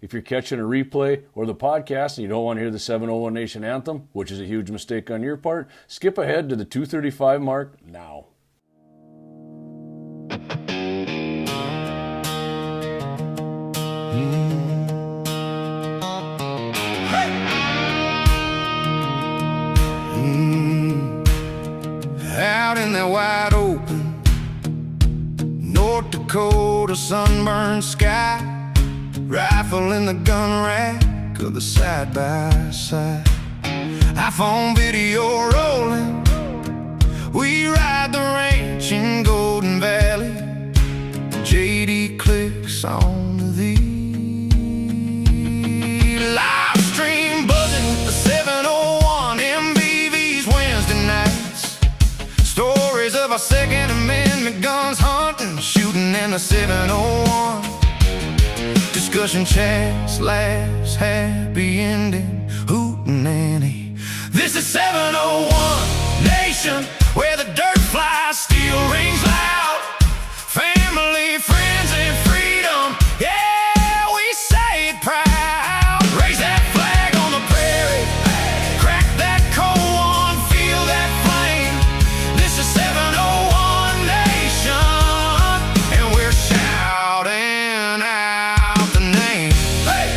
If you're catching a replay or the podcast and you don't want to hear the 701 Nation anthem, which is a huge mistake on your part, skip ahead to the 2:35 mark now. Out in that wide open North Dakota sunburned sky, rifle in the gun rack of the side-by-side, iPhone video rolling. We ride the ranch in Golden Valley. JD clicks on the live stream buzzing with the 701 MVVs Wednesday nights. Stories of our Second Amendment guns hunting, shooting in the 701. Discussion chats, laughs, happy ending, hootin' Annie. This is 701 Nation, where the dirt flies, steel rings loud. Family, friends, and freedom, yeah, we say it proud. Raise that flag on the prairie, crack that cold one, feel that flame. This is 701 Nation, and we're shouting out the name. Hey,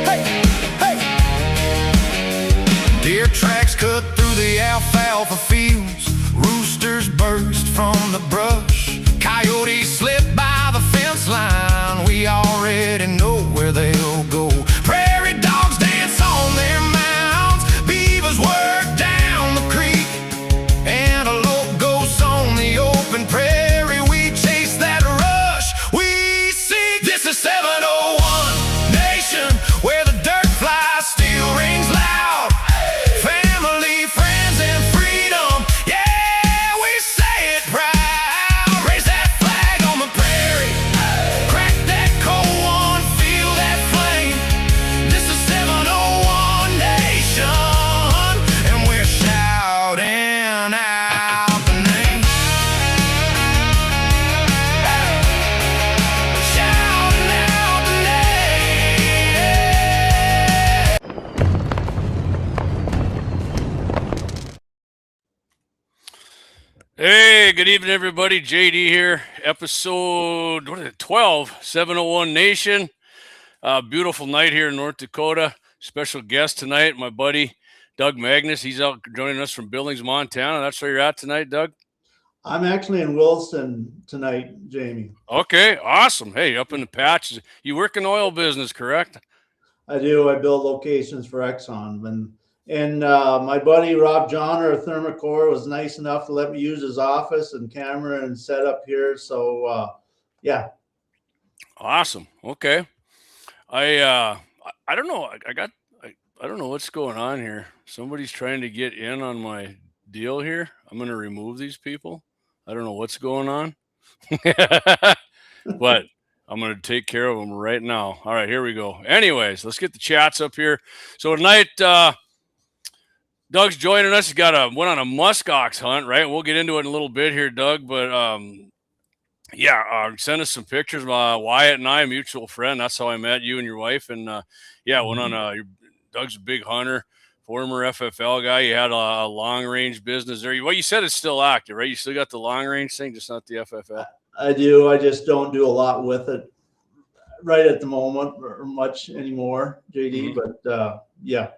hey, hey. Deer tracks cut through the alfalfa fields, roosters burst from the brush, coyotes slip by the fence line. We already know where they'll go. Prairie dogs dance on their mounds, beavers work down the creek, antelope ghosts on the open prairie. We chase that rush, we seek. This is 701 Nation, where the dirt flies, steel rings loud. Family, friends, and freedom, yeah, we say it proud. Raise that flag on the prairie, crack that cold one, feel that flame. This is 701 Nation, and we're shouting out the name. Shouting out the name. Hey, good evening, everybody. JD here. Episode 12, 701 Nation. Beautiful night here in North Dakota. Special guest tonight, my buddy Doug Magnus. He's out joining us from Billings, Montana. That's where you're at tonight, Doug? I'm actually in Wilson tonight, Jamie. Okay, awesome. Hey, up in the patch. You work in the oil business, correct? I do. I build locations for Exxon. And my buddy Rob Johner of Thermocore was nice enough to let me use his office and camera and set up here. So, yeah. Awesome. Okay. I don't know. I don't know what's going on here. Somebody's trying to get in on my deal here. I'm going to remove these people. I don't know what's going on, but I'm going to take care of them right now. All right, here we go. Anyways, let's get the chats up here. So tonight, Doug's joining us. He went on a musk ox hunt, right? We'll get into it in a little bit here, Doug. But send us some pictures. Wyatt and I, a mutual friend. That's how I met you and your wife. And went on. Doug's a big hunter, former FFL guy. You had a long range business there. Well, you said it's still active, right? You still got the long range thing, just not the FFL. I do. I just don't do a lot with it right at the moment or much anymore, JD. Mm-hmm. But yeah.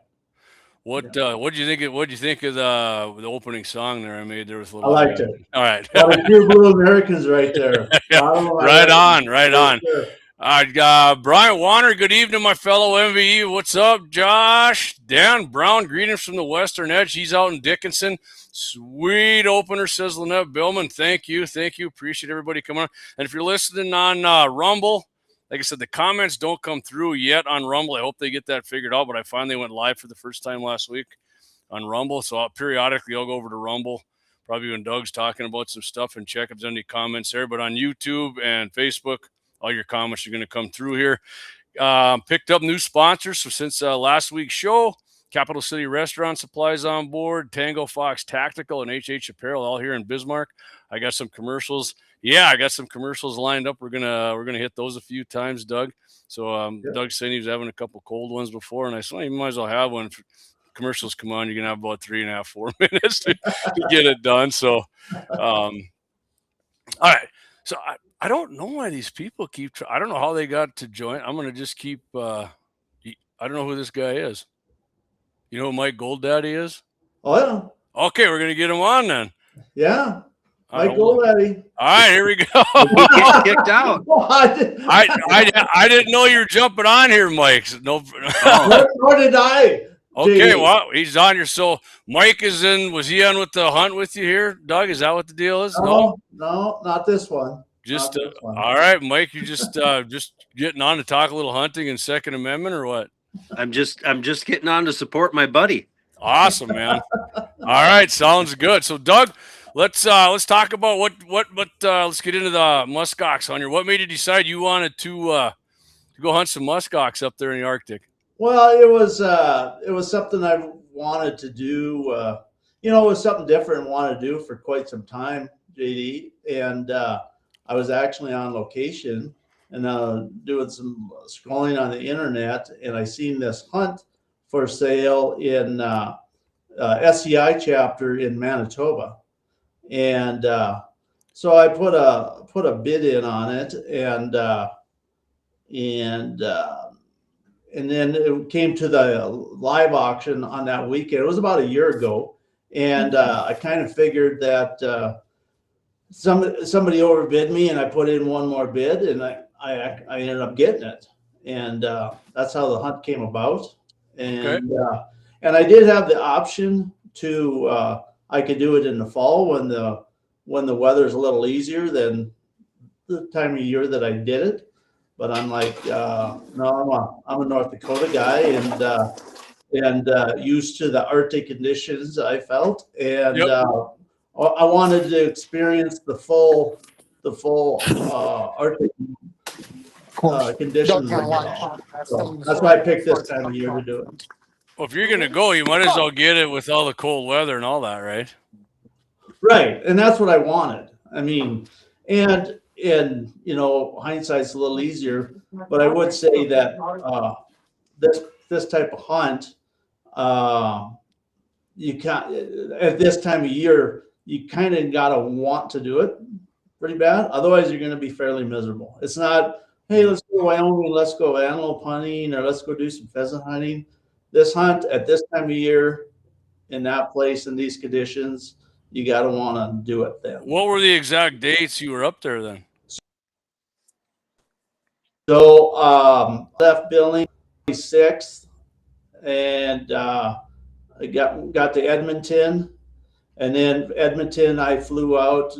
What did you think? What did you think of the opening song there I made there with a little? I liked it. All right, Pure Blue Americans right there. Right on. Sure. Brian Warner, good evening, my fellow MVE. What's up, Josh? Dan Brown, greetings from the Western Edge. He's out in Dickinson. Sweet opener, says Lynette Billman. Thank you. Appreciate everybody coming on. And if you're listening on Rumble, like I said, the comments don't come through yet on Rumble. I hope they get that figured out, but I finally went live for the first time last week on Rumble. So periodically I'll go over to Rumble, probably when Doug's talking about some stuff, and check if there's any comments there. But on YouTube and Facebook, all your comments are going to come through here. Picked up new sponsors. So since last week's show, Capital City Restaurant Supplies on board, Tango Fox Tactical, and HH Apparel, all here in Bismarck. I got some commercials yeah, I got some commercials lined up. We're gonna hit those a few times, Doug. So Yep. Doug said he was having a couple cold ones before, and I said, well, you might as well have one. If commercials come on, you're gonna have about 3.5, 4 minutes to get it done. So, all right. So I don't know why these people keep. I don't know how they got to join. I'm gonna just keep. I don't know who this guy is. You know who Mike Golddaddy is? Oh yeah, Okay, we're gonna get him on then. yeah. All right, Mike Golddaddy. all right, here we go. Getting kicked out. I didn't know you were jumping on here, Mike. No. Nor did I. Okay, JD. well, he's on here. So Mike is in. Was he on with the hunt with you here, Doug? Is that what the deal is? No, not this one. Just Not this one. all right, Mike. You just getting on to talk a little hunting and Second Amendment, or what? I'm just getting on to support my buddy. Awesome, man. All right, sounds good. So, Doug, let's talk about what let's get into the musk ox hunter. What made you decide you wanted to go hunt some musk ox up there in the Arctic? Well, it was something I wanted to do. It was something different I wanted to do for quite some time, JD. And I was actually on location and doing some scrolling on the internet, and I seen this hunt for sale in SCI chapter in Manitoba, and so I put a bid in on it, and then it came to the live auction on that weekend. It was about a year ago, and I kind of figured that somebody overbid me, and I put in one more bid, and I ended up getting it, and that's how the hunt came about. And Okay. And I did have the option to I could do it in the fall when the weather's a little easier than the time of year that I did it. But I'm like, no, I'm a North Dakota guy and used to the Arctic conditions, I felt, and Yep. I wanted to experience the full Arctic conditions. So that's why I picked this time of year to do it. Well, if you're gonna go, you might as well get it with all the cold weather and all that, right? Right, and that's what I wanted. I mean, and hindsight's a little easier, but I would say that this type of hunt, you can't at this time of year. You kind of gotta want to do it pretty bad. Otherwise, you're gonna be fairly miserable. It's not, hey, let's go Wyoming, let's go antelope hunting, or let's go do some pheasant hunting. This hunt at this time of year, in that place, in these conditions, you got to want to do it then. What were the exact dates you were up there then? So left Billings 26th, and I got to Edmonton, and then Edmonton I flew out,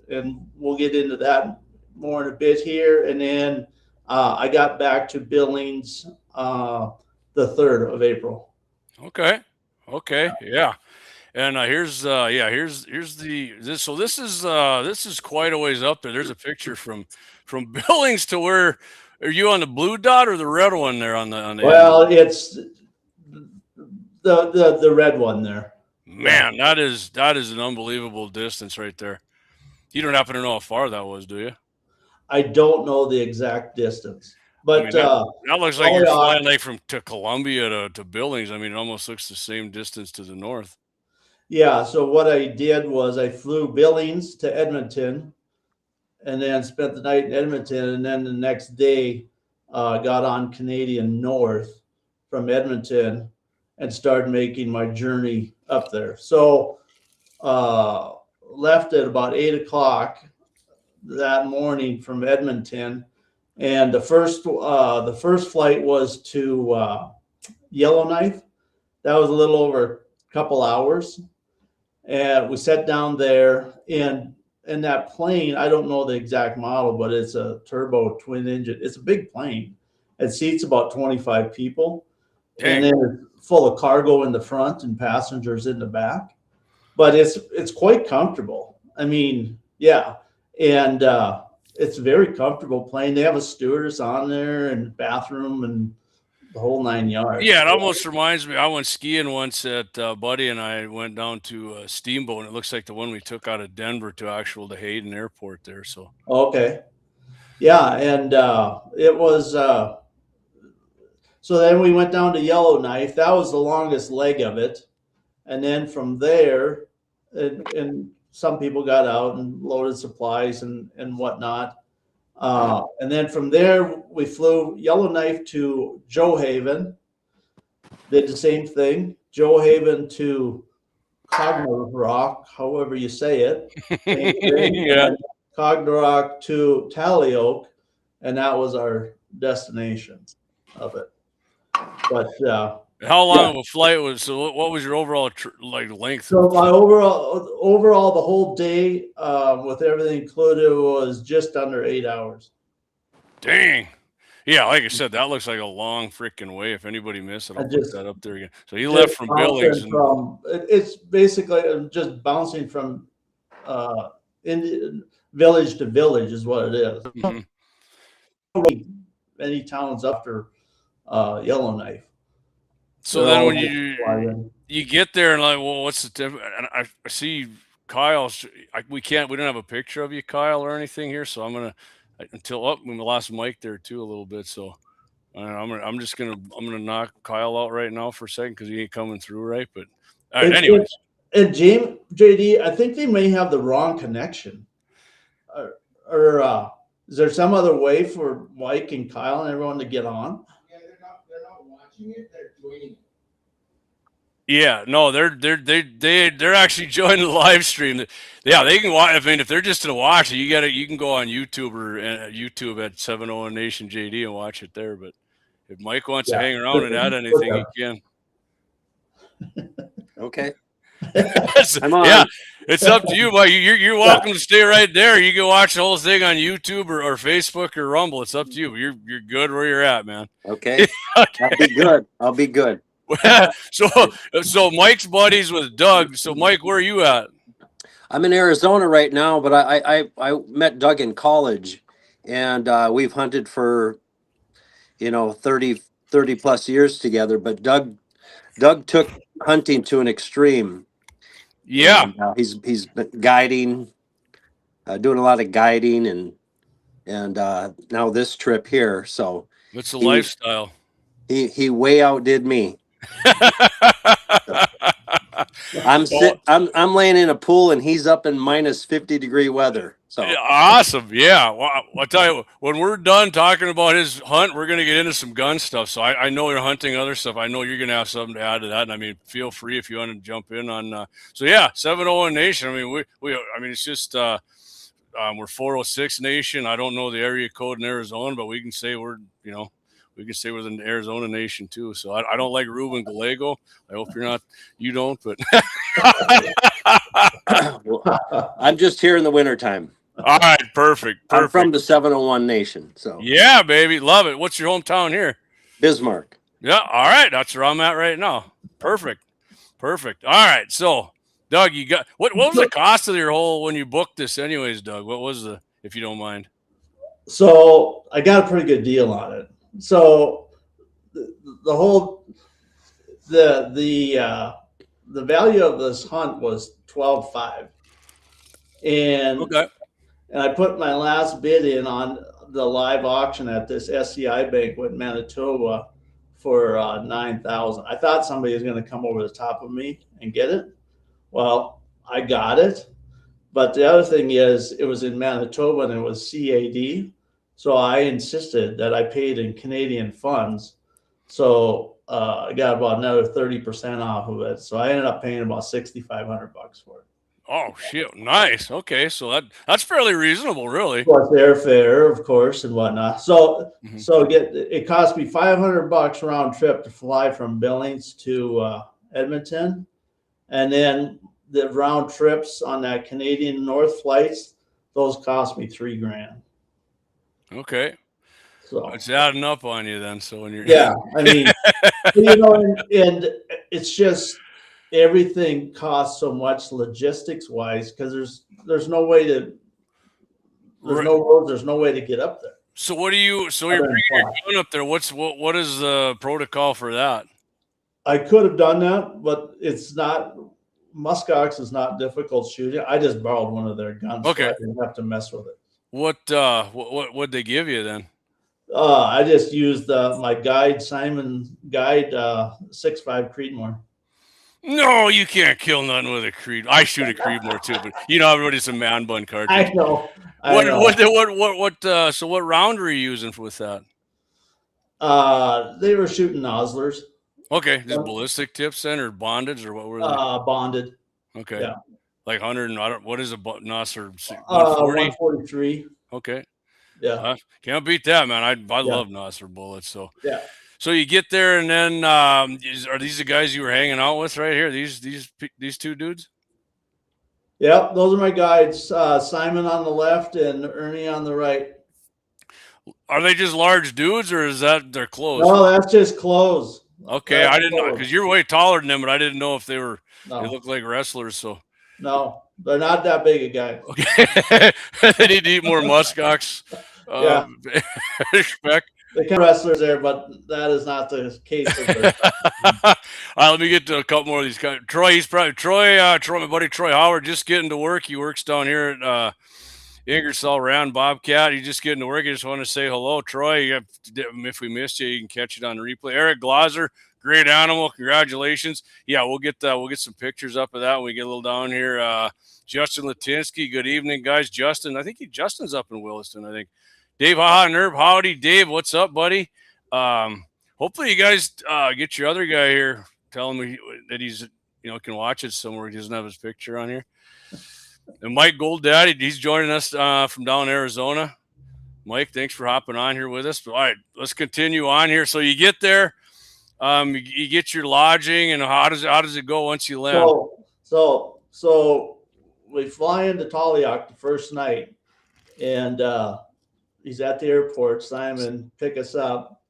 and we'll get into that more in a bit here, and then I got back to Billings the 3rd of April. Okay, yeah. And here's the so this is quite a ways up there. There's a picture from Billings to where are you on the blue dot or the red one there on the Well, end? It's the red one there. Man, that is an unbelievable distance right there. You don't happen to know how far that was, do you? I don't know the exact distance. But I mean, that looks like you're flying like to Columbia to Billings. I mean, it almost looks the same distance to the north. Yeah. So what I did was I flew Billings to Edmonton, and then spent the night in Edmonton, and then the next day got on Canadian North from Edmonton and started making my journey up there. So left at about 8 o'clock that morning from Edmonton. And the first flight was to Yellowknife. That was a little over a couple hours, and we sat down there. And that plane, I don't know the exact model, but it's a turbo twin engine. It's a big plane. It seats about 25 people, and then full of cargo in the front and passengers in the back. But it's quite comfortable. I mean, yeah, and it's a very comfortable plane. They have a stewardess on there and bathroom and the whole 9 yards. Yeah, it almost reminds me. I went skiing once at Buddy and I went down to Steamboat, and it looks like the one we took out of Denver to Hayden Airport there. So Okay. Yeah, and it was so then we went down to Yellowknife. That was the longest leg of it. And then from there, and some people got out and loaded supplies and whatnot. And then from there, we flew Yellowknife to Joe Haven, did the same thing. Joe Haven to Cognorock, however you say it. yeah. Cognorock to Tallyoak, and that was our destination of it. But How long of a flight was? So what was your overall length? so my overall the whole day with everything included was just under 8 hours. Dang. Yeah, like I said, that looks like a long freaking way. If anybody missed it, I'll put that up there again. So you left from Billings. It's basically just bouncing from village to village is what it is. Mm-hmm. Any towns after Yellowknife. So then when you get there and like, well, what's the difference? And I see Kyle's. We don't have a picture of you, Kyle, or anything here. So I'm gonna we lost Mike there too a little bit. So I'm gonna knock Kyle out right now for a second because he ain't coming through right. But anyways, and JD, I think they may have the wrong connection, or is there some other way for Mike and Kyle and everyone to get on? Yeah, they're not watching it; they're joining it. Yeah, no, they're actually joining the live stream. Yeah, they can watch. I mean, if they're just gonna watch it, you can go on YouTube or YouTube at 701 Nation JD and watch it there. But if Mike wants to hang around and add anything, he can. Okay. I'm on. Yeah, it's up to you, Mike. You're welcome to stay right there. You can watch the whole thing on YouTube or Facebook or Rumble. It's up to you. You're good where you're at, man. Okay. I'll be good. I'll be good. So Mike's buddies with Doug. So Mike, where are you at? I'm in Arizona right now, but I met Doug in college, and we've hunted for 30 plus years together. But Doug took hunting to an extreme. Yeah, and, he's been guiding, doing a lot of guiding, and now this trip here. So it's a lifestyle. He way outdid me. I'm laying in a pool and he's up in minus 50-degree weather. So awesome. Yeah. Well, I'll tell you, when we're done talking about his hunt, we're going to get into some gun stuff. So I know you're hunting other stuff. I know you're going to have something to add to that. And I mean, feel free if you want to jump in on, so yeah, 701 Nation. I mean, it's just, we're 406 Nation. I don't know the area code in Arizona, but we can say we're in Arizona Nation too. So I don't like Ruben Gallego. I hope you don't, but well, I'm just here in the wintertime. All right, perfect. I'm from the 701 Nation. So yeah, baby. Love it. What's your hometown here? Bismarck. Yeah, all right. That's where I'm at right now. Perfect. All right. So Doug, you got what was the cost of your whole when you booked this anyways, Doug? What was if you don't mind? So I got a pretty good deal on it. So the value of this hunt was $12,500, and I put my last bid in on the live auction at this SCI banquet in Manitoba for $9,000. I thought somebody was going to come over the top of me and get it. Well, I got it, but the other thing is it was in Manitoba and it was CAD. So I insisted that I paid in Canadian funds. So I got about another 30% off of it. So I ended up paying about $6,500 for it. Oh shit! Nice. Okay, so that's fairly reasonable, really. Plus airfare, of course, and whatnot. So it cost me $500 round trip to fly from Billings to Edmonton, and then the round trips on that Canadian North flights, those cost me $3,000. Okay. So it's adding up on you then. So when you're I mean, and it's just everything costs so much logistics wise because there's no way to no roads, there's no way to get up there. So what do you? So you're bringing your gun up there. What is the protocol for that? I could have done that, but it's not. Musk Ox is not difficult shooting. I just borrowed one of their guns, so Okay. I didn't have to mess with it. What'd they give you then? I just used my guide, Simon guide, 6.5 Creedmoor. No, you can't kill nothing with a Creed. I shoot a Creedmoor too, but you know everybody's a man bun cartridge. I know. So what round were you using with that? They were shooting nozzlers. Okay, just ballistic tips then, or bondage, or what were they? Bonded. Okay, Yeah. like 100. And I don't. What is a Nosser? 140. 143. Okay. Yeah. Can't beat that, man. I love Nosser bullets. So yeah. So you get there, and then are these the guys you were hanging out with right here? These two dudes? Yep, those are my guides. Simon on the left and Ernie on the right. Are they just large dudes, or is that their clothes? No, that's just clothes. Okay, I didn't know, because you're way taller than them, but I didn't know if they were. No. They look like wrestlers, so. No, they're not that big a guy. Okay, they need to eat more musk ox. Yeah. Respect. They can wrestlers there, but that is not the case. All right, let me get to a couple more of these guys. Troy, my buddy Troy Howard, just getting to work. He works down here at Ingersoll Round Bobcat. He's just getting to work. I just want to say hello, Troy. If we missed you, you can catch it on the replay. Eric Glauser, great animal. Congratulations. Yeah, we'll get some pictures up of that when we get a little down here. Justin Latinsky, good evening, guys. Justin's up in Williston, I think. Dave Haha Nerb, howdy. Dave, what's up, buddy? Hopefully you guys get your other guy here. Tell him that he's can watch it somewhere. He doesn't have his picture on here. And Mike Golddaddy, he's joining us from down in Arizona. Mike, thanks for hopping on here with us. All right, let's continue on here. So you get there, you get your lodging, and how does it go once you land? So we fly into Taliak the first night, and he's at the airport. Simon pick us up,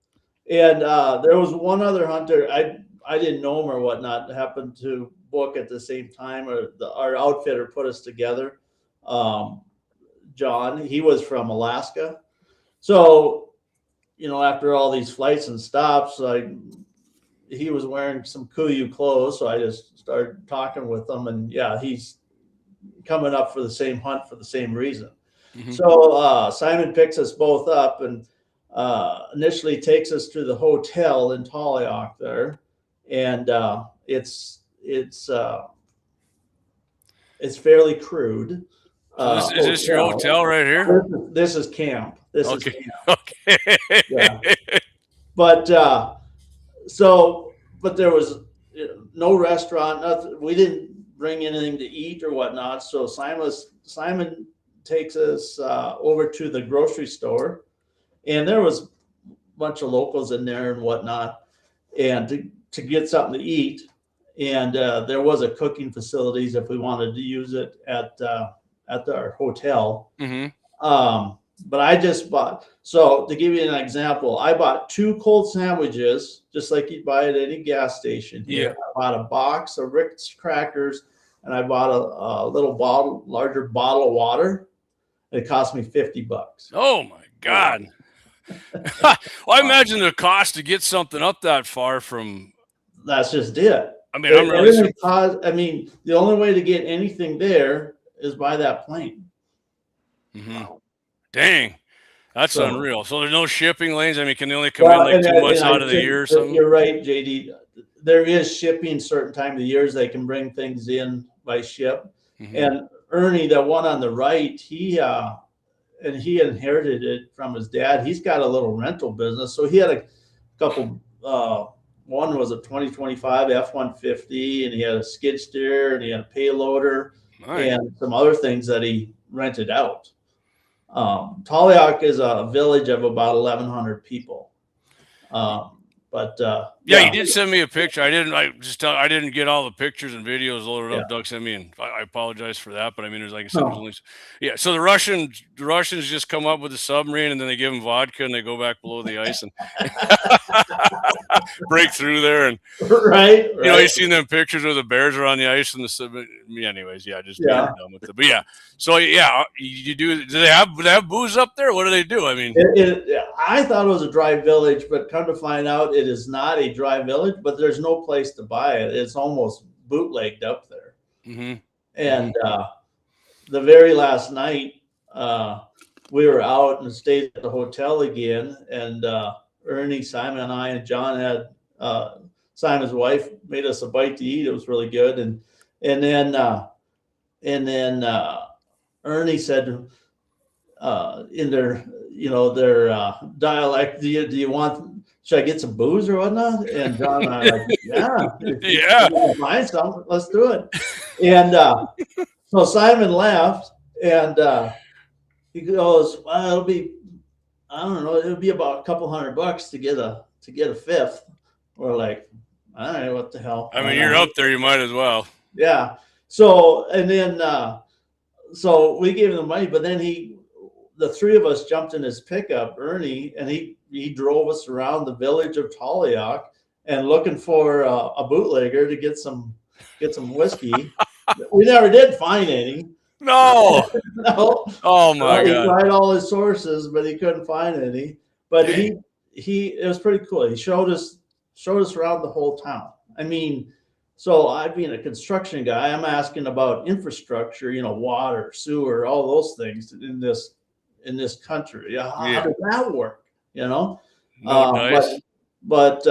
and there was one other hunter. I didn't know him or whatnot. Happened to book at the same time, or our outfitter put us together. John, he was from Alaska, so after all these flights and stops, he was wearing some Kuiu clothes, so I just started talking with him, and yeah, he's coming up for the same hunt for the same reason. Mm-hmm. So Simon picks us both up and initially takes us to the hotel in Taliak there, and it's fairly crude. Is this your hotel right here? This is camp. This is camp. Okay. Yeah. But there was no restaurant, nothing. We didn't bring anything to eat or whatnot. So Simon takes us over to the grocery store, and there was a bunch of locals in there and whatnot, and to get something to eat. And there was a cooking facilities if we wanted to use it at our hotel. Mm-hmm. But I just bought, so to give you an example, I bought 2 cold sandwiches, just like you'd buy at any gas station here. Yeah. I bought a box of Ritz crackers, and I bought a larger bottle of water. It cost me $50. Oh my God. Well, I imagine the cost to get something up that far from. That's just it. I mean, the only way to get anything there is by that plane. Mm-hmm. Wow. Dang, that's unreal. So there's no shipping lanes. I mean, can they only come in like 2 months out of the year or something? You're right, JD. There is shipping certain time of the years. They can bring things in by ship. Mm-hmm. And Ernie, the one on the right, he inherited it from his dad. He's got a little rental business. So he had a couple, one was a 2025 F-150, and he had a skid steer, and he had a payloader, nice, and some other things that he rented out. Taliak is a village of about 1,100 people. Yeah, you did send me a picture. I didn't get all the pictures and videos loaded up. Doug sent me, and I apologize for that. But I mean, there's, like I said, So the Russians just come up with a submarine, and then they give them vodka, and they go back below the ice. And break through there. And Right. you know, you seen them pictures where the bears are on the ice and anyways, yeah, just being dumb with it. But yeah, so yeah, you do they have booze up there? What do they do? I mean, I thought it was a dry village, but come to find out, it is not a dry village. But there's no place to buy it. It's almost bootlegged up there. Mm-hmm. And the very last night, we were out and stayed at the hotel again. And Ernie, Simon, and I, and John had Simon's wife made us a bite to eat. It was really good. And then Ernie said in their dialect, do you want? Should I get some booze or whatnot? And John and I like, yeah, yeah, find some, let's do it. And so Simon laughed, and he goes, "Well, it'll be, I don't know, it'll be about $200 to get a fifth." We're like, all right, what the hell? I mean, you're up there, you might as well. Yeah. So and then so we gave him the money, but then the three of us jumped in his pickup, Ernie, and he drove us around the village of Toliok and looking for a bootlegger to get some whiskey. We never did find any. No. No. Oh my He God. tried all his sources, but he couldn't find any. But it was pretty cool. He showed us around the whole town. I mean, so I being a construction guy, I'm asking about infrastructure, water, sewer, all those things in this country. How does that work? No, nice. But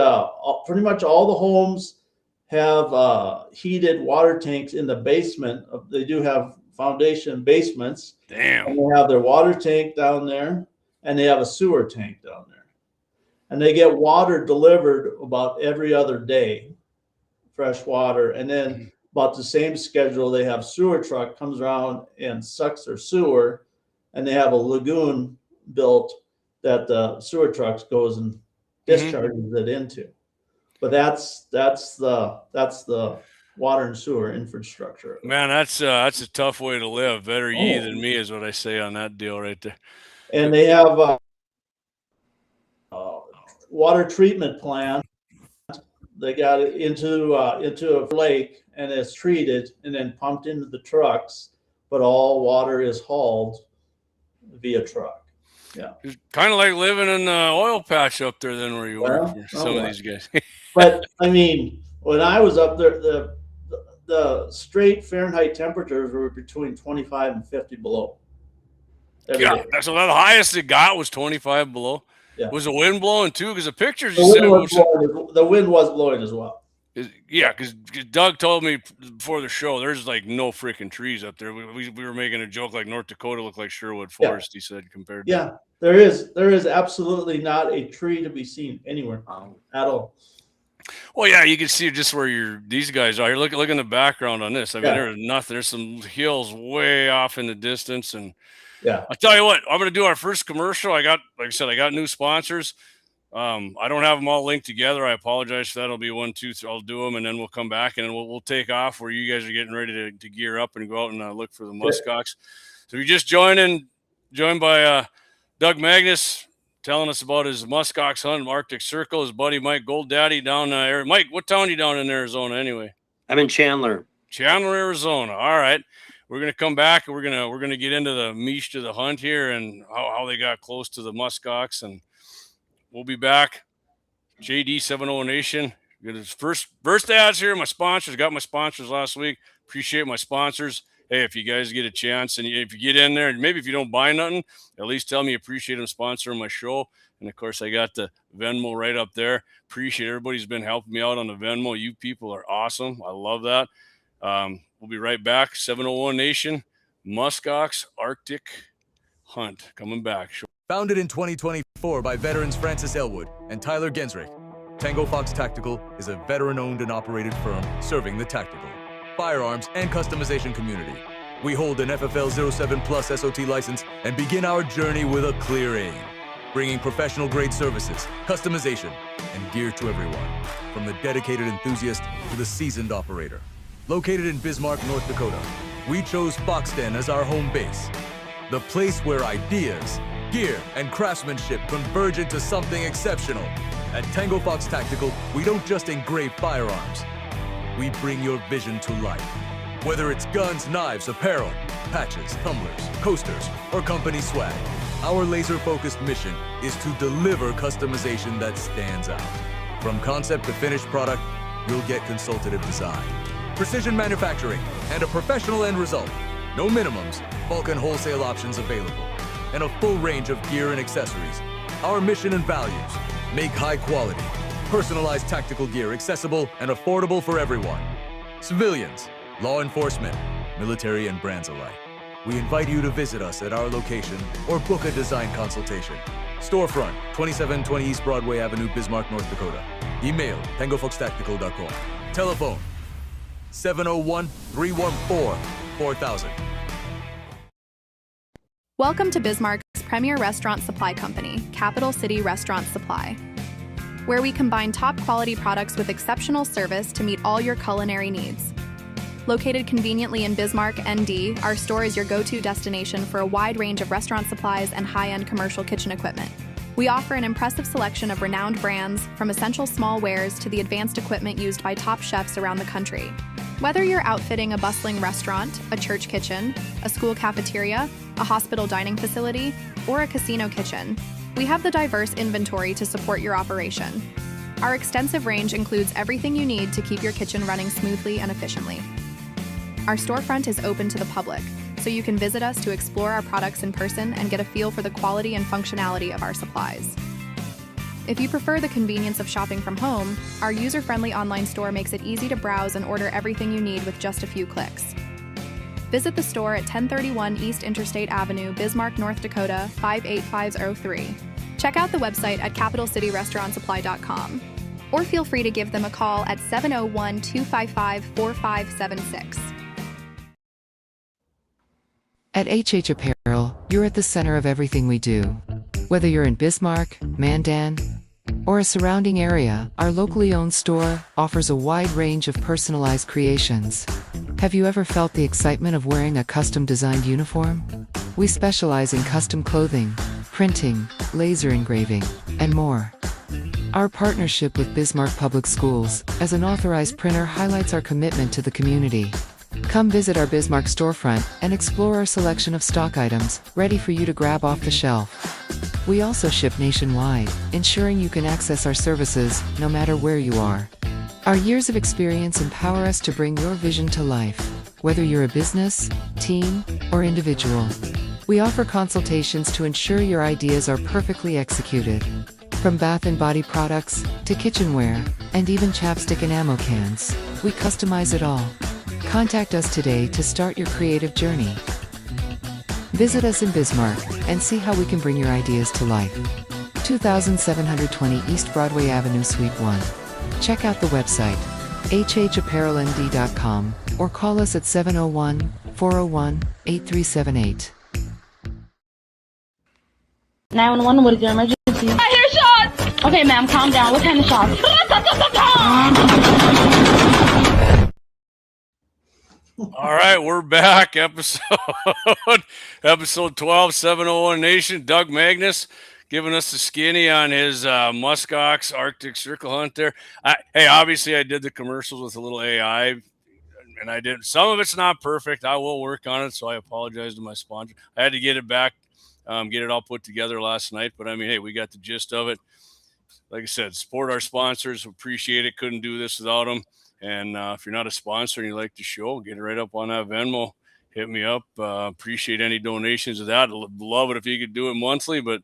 pretty much all the homes have heated water tanks in the basement. They do have foundation basements. Damn. And they have their water tank down there, and they have a sewer tank down there. And they get water delivered about every other day, fresh water. And then about the same schedule, they have sewer truck comes around and sucks their sewer, and they have a lagoon built that the sewer trucks goes and discharges it into. But that's the water and sewer infrastructure. Man, that's a tough way to live. Better ye than me is what I say on that deal right there. And they have water treatment plant. They got it into a lake, and it's treated and then pumped into the trucks. But all water is hauled via truck. Yeah, it's kind of like living in the oil patch up there, then, where you work for some of these guys. But I mean, when I was up there, the straight Fahrenheit temperatures were between 25 and 50 below. Yeah, that's what the highest it got was 25 below. Yeah. Was the wind blowing too? Because the pictures the wind was blowing as well. Yeah, because Doug told me before the show, there's like no freaking trees up there. We were making a joke like North Dakota looked like Sherwood Forest. He said compared. Yeah, there is absolutely not a tree to be seen anywhere at all. Well, yeah, you can see just where these guys are. Look in the background on this. I mean, there's nothing. There's some hills way off in the distance, and I'll tell you what. I'm going to do our first commercial. Like I said, I got new sponsors. I don't have them all linked together. I apologize for that. It'll be 1, 2, 3. I'll do them, and then we'll come back, and then we'll take off where you guys are getting ready to gear up and go out and look for the Musk Ox. So we just joined by Doug Magnus, telling us about his Musk Ox hunt in Arctic Circle. His buddy Mike Golddaddy down there. Mike, what town are you down in Arizona anyway? I'm in Chandler. Chandler, Arizona. All right. We're gonna come back and we're gonna get into the meat of the hunt here and how they got close to the Musk Ox, and we'll be back. JD 70 Nation. Get his first ads here. My sponsors. Got my sponsors last week. Appreciate my sponsors. Hey, if you guys get a chance and if you get in there, and maybe if you don't buy nothing, at least tell me you appreciate them sponsoring my show. And of course, I got the Venmo right up there. Appreciate everybody's been helping me out on the Venmo. You people are awesome. I love that. We'll be right back. 701 Nation, Musk Ox Arctic Hunt coming back. Founded in 2024 by veterans Francis Elwood and Tyler Gensrick, Tango Fox Tactical is a veteran-owned and operated firm serving the tactical, firearms, and customization community. We hold an FFL 07 Plus SOT license and begin our journey with a clear aim, bringing professional-grade services, customization, and gear to everyone, from the dedicated enthusiast to the seasoned operator. Located in Bismarck, North Dakota, we chose Foxden as our home base, the place where ideas, gear, and craftsmanship converge into something exceptional At Tango Fox Tactical, we don't just engrave firearms. We bring your vision to life. Whether it's guns, knives, apparel, patches, tumblers, coasters, or company swag, our laser-focused mission is to deliver customization that stands out. From concept to finished product, you'll get consultative design, precision manufacturing, and a professional end result. No minimums, bulk and wholesale options available, and a full range of gear and accessories. Our mission and values: make high quality, personalized tactical gear accessible and affordable for everyone. Civilians, law enforcement, military, and brands alike. We invite you to visit us at our location or book a design consultation. Storefront, 2720 East Broadway Avenue, Bismarck, North Dakota. Email, tangofoxtactical.com. Telephone, 701-314-4000. Welcome to Bismarck's premier restaurant supply company, Capital City Restaurant Supply, where we combine top quality products with exceptional service to meet all your culinary needs. Located conveniently in Bismarck ND, our store is your go-to destination for a wide range of restaurant supplies and high-end commercial kitchen equipment. We offer an impressive selection of renowned brands, from essential small wares to the advanced equipment used by top chefs around the country. Whether you're outfitting a bustling restaurant, a church kitchen, a school cafeteria, a hospital dining facility, or a casino kitchen, we have the diverse inventory to support your operation. Our extensive range includes everything you need to keep your kitchen running smoothly and efficiently. Our storefront is open to the public, so you can visit us to explore our products in person and get a feel for the quality and functionality of our supplies. If you prefer the convenience of shopping from home, our user-friendly online store makes it easy to browse and order everything you need with just a few clicks. Visit the store at 1031 East Interstate Avenue, Bismarck, North Dakota, 58503. Check out the website at capitalcityrestaurantsupply.com, or feel free to give them a call at 701-255-4576. At HH Apparel, you're at the center of everything we do. Whether you're in Bismarck, Mandan, or a surrounding area, our locally owned store offers a wide range of personalized creations. Have you ever felt the excitement of wearing a custom-designed uniform? We specialize in custom clothing, printing, laser engraving, and more. Our partnership with Bismarck Public Schools as an authorized printer highlights our commitment to the community. Come visit our Bismarck storefront and explore our selection of stock items ready for you to grab off the shelf. We also ship nationwide, ensuring you can access our services no matter where you are. Our years of experience empower us to bring your vision to life, whether you're a business, team, or individual. We offer consultations to ensure your ideas are perfectly executed. From bath and body products to kitchenware and even chapstick and ammo cans, we customize it all. Contact us today to start your creative journey. Visit us in Bismarck and see how we can bring your ideas to life. 2720 East Broadway Avenue, Suite 1. Check out the website, hhapparelnd.com, or call us at 701-401-8378. 911, what is your emergency? I hear shots! Okay, ma'am, calm down. What kind of shots? All right, we're back. Episode 12, 701 Nation. Doug Magnus giving us the skinny on his Musk Ox Arctic Circle hunt there. Hey, obviously I did the commercials with a little AI, and I did. Some of it's not perfect. I will work on it, so I apologize to my sponsor. I had to get it back, get it all put together last night, but I mean, hey, we got the gist of it. Like I said, support our sponsors. Appreciate it. Couldn't do this without them. And if you're not a sponsor and you like the show, get it right up on that Venmo. Hit me up. Appreciate any donations of that. Love it if you could do it monthly. But,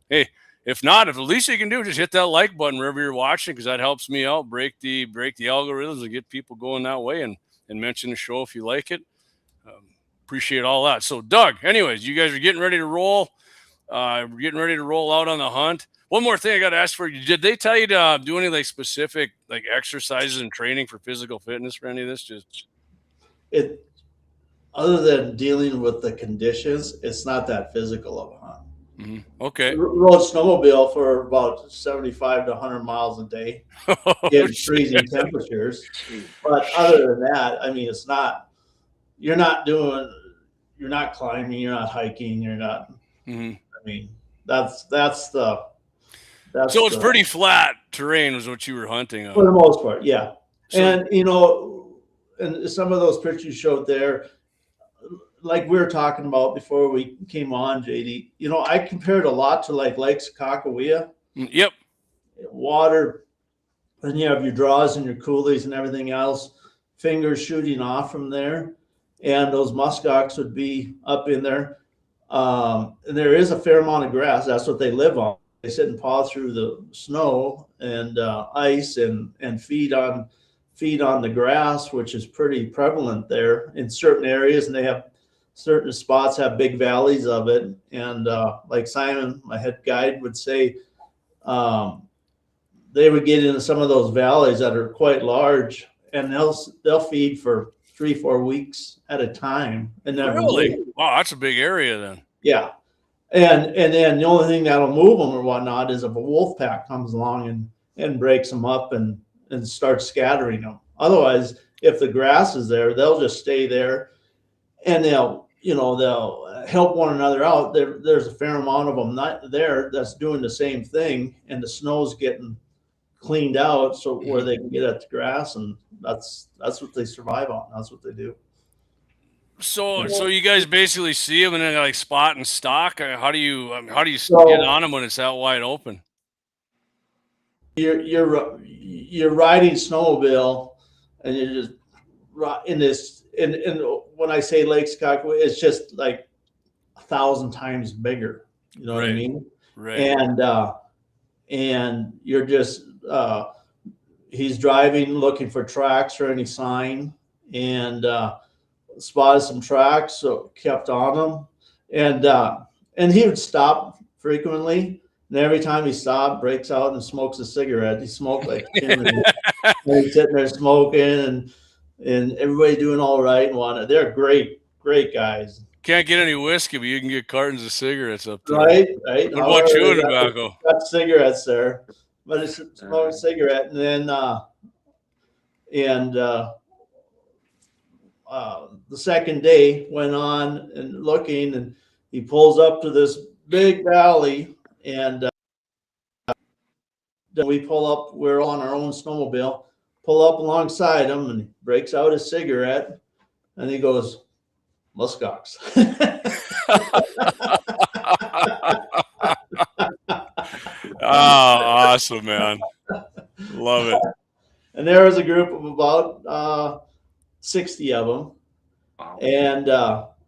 hey, if not, if the least you can do, just hit that like button wherever you're watching, because that helps me out, break the algorithms and get people going that way, and mention the show if you like it. Appreciate all that. So, Doug, anyways, you guys are getting ready to roll. We're getting ready to roll out on the hunt. One more thing I got to ask for you. Did they tell you to do any specific exercises and training for physical fitness for any of this? Just It, other than dealing with the conditions, it's not that physical of a hunt. Mm-hmm. Okay. Rode snowmobile for about 75 to 100 miles a day, getting freezing temperatures. But other than that, I mean, it's not. You're not climbing. You're not hiking. You're not. Mm-hmm. I mean, that's so it's pretty flat terrain was what you were hunting For the on. most part, yeah. So, And you know, and some of those pictures you showed there, like we were talking about before we came on, JD. You know, I compared a lot to like Lakes Kakawea, yep. water, and you have your draws and your coolies and everything else, fingers shooting off from there, and those muskox would be up in there. And there is a fair amount of grass. That's what they live on. They sit and paw through the snow and ice and feed on the grass, which is pretty prevalent there in certain areas. And they have certain spots have big valleys of it. And like Simon, my head guide, would say, they would get into some of those valleys that are quite large, and they'll feed for 3-4 weeks at a time. And never Really? move. Wow, that's a big area then. Yeah. And then the only thing that'll move them or whatnot is if a wolf pack comes along and breaks them up and starts scattering them. Otherwise, if the grass is there, they'll just stay there, and they'll help one another out. There's a fair amount of them not there that's doing the same thing, and the snow's getting cleaned out so where they can get at the grass, and that's what they survive on. That's what they do. So you guys basically see them and then like spot and stock. How do you So- get on them when it's that wide open? You're riding snowmobile, and you're just in this. And when I say Lakes Kakawea, it's just like 1,000 times bigger. You know what I Right. mean? Right. And you're just he's driving, looking for tracks or any sign, and spotted some tracks, so kept on them, and he would stop frequently. And every time he stopped, breaks out and smokes a cigarette. He smoked like him, and he's sitting there smoking, and everybody doing all right and whatnot. They're great guys. Can't get any whiskey, but you can get cartons of cigarettes up there. Right. What about However, chewing they tobacco? got cigarettes there, but it's smoking a cigarette, and then the second day went on and looking, and he pulls up to this big valley, and then we pull up. We're on our own snowmobile, pull up alongside him, and he breaks out his cigarette, and he goes, "Musk Ox." Oh, awesome, man. Love it. And there was a group of about 60 of them. Wow.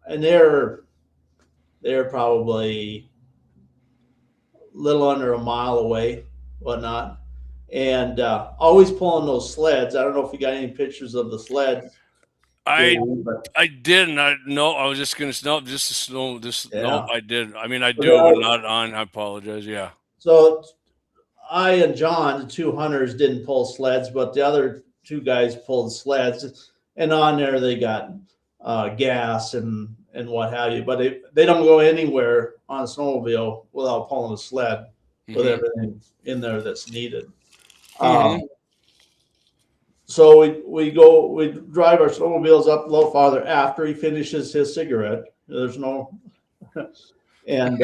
And they're probably a little under a mile away, whatnot. And always pulling those sleds. I don't know if you got any pictures of the sleds. I but didn't. I was just gonna no, just to snow. Yeah. No, I did. I mean, I do, but not on. I apologize. Yeah. so I and John, the two hunters, didn't pull sleds, but the other two guys pulled sleds. And on there they got gas and what have you. But they don't go anywhere on a snowmobile without pulling a sled with everything in there that's needed. So we drive our snowmobiles up a little farther after he finishes his cigarette. There's no, and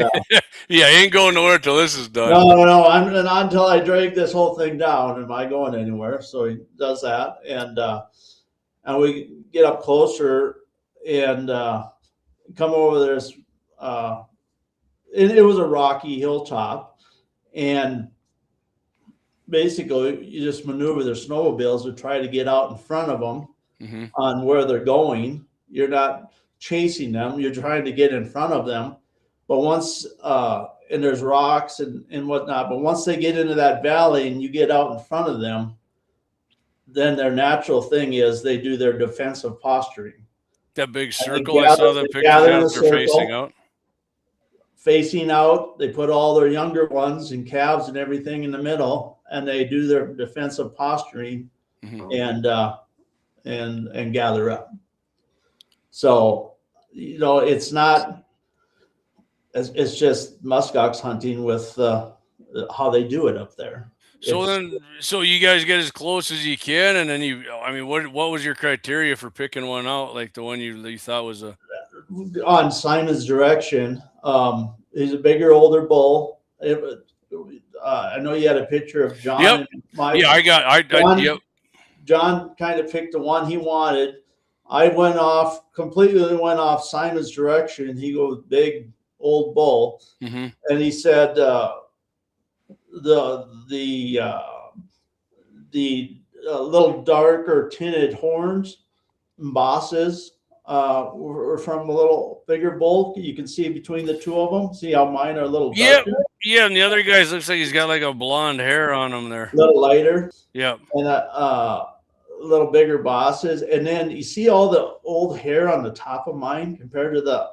Yeah, he ain't going nowhere till this is done. no, I'm not until I drag this whole thing down. Am I going anywhere? So he does that, and we get up closer and come over this. It was a rocky hilltop, and basically you just maneuver their snowmobiles to try to get out in front of them on where they're going. You're not chasing them, you're trying to get in front of them. But once and there's rocks and whatnot, but once they get into that valley and you get out in front of them, then their natural thing is they do their defensive posturing. That big circle I saw the picture of, they're facing out. Facing out, they put all their younger ones and calves and everything in the middle, and they do their defensive posturing and gather up. So, it's not, it's just muskox hunting with how they do it up there. So you guys get as close as you can, and then what was your criteria for picking one out, like the one you thought was on Simon's direction? He's a bigger, older bull. I know you had a picture of John. Yep. And my Yeah, John, John kind of picked the one he wanted. I completely went off Simon's direction. He goes big old bull, Mm-hmm. and he said the little darker tinted horns and bosses were from a little bigger bull. You can see between the two of them. See how mine are a little darker? Yeah, and the other guy's looks like he's got like a blonde hair on him there. A little lighter. Yeah. And little bigger bosses. And then you see all the old hair on the top of mine compared to the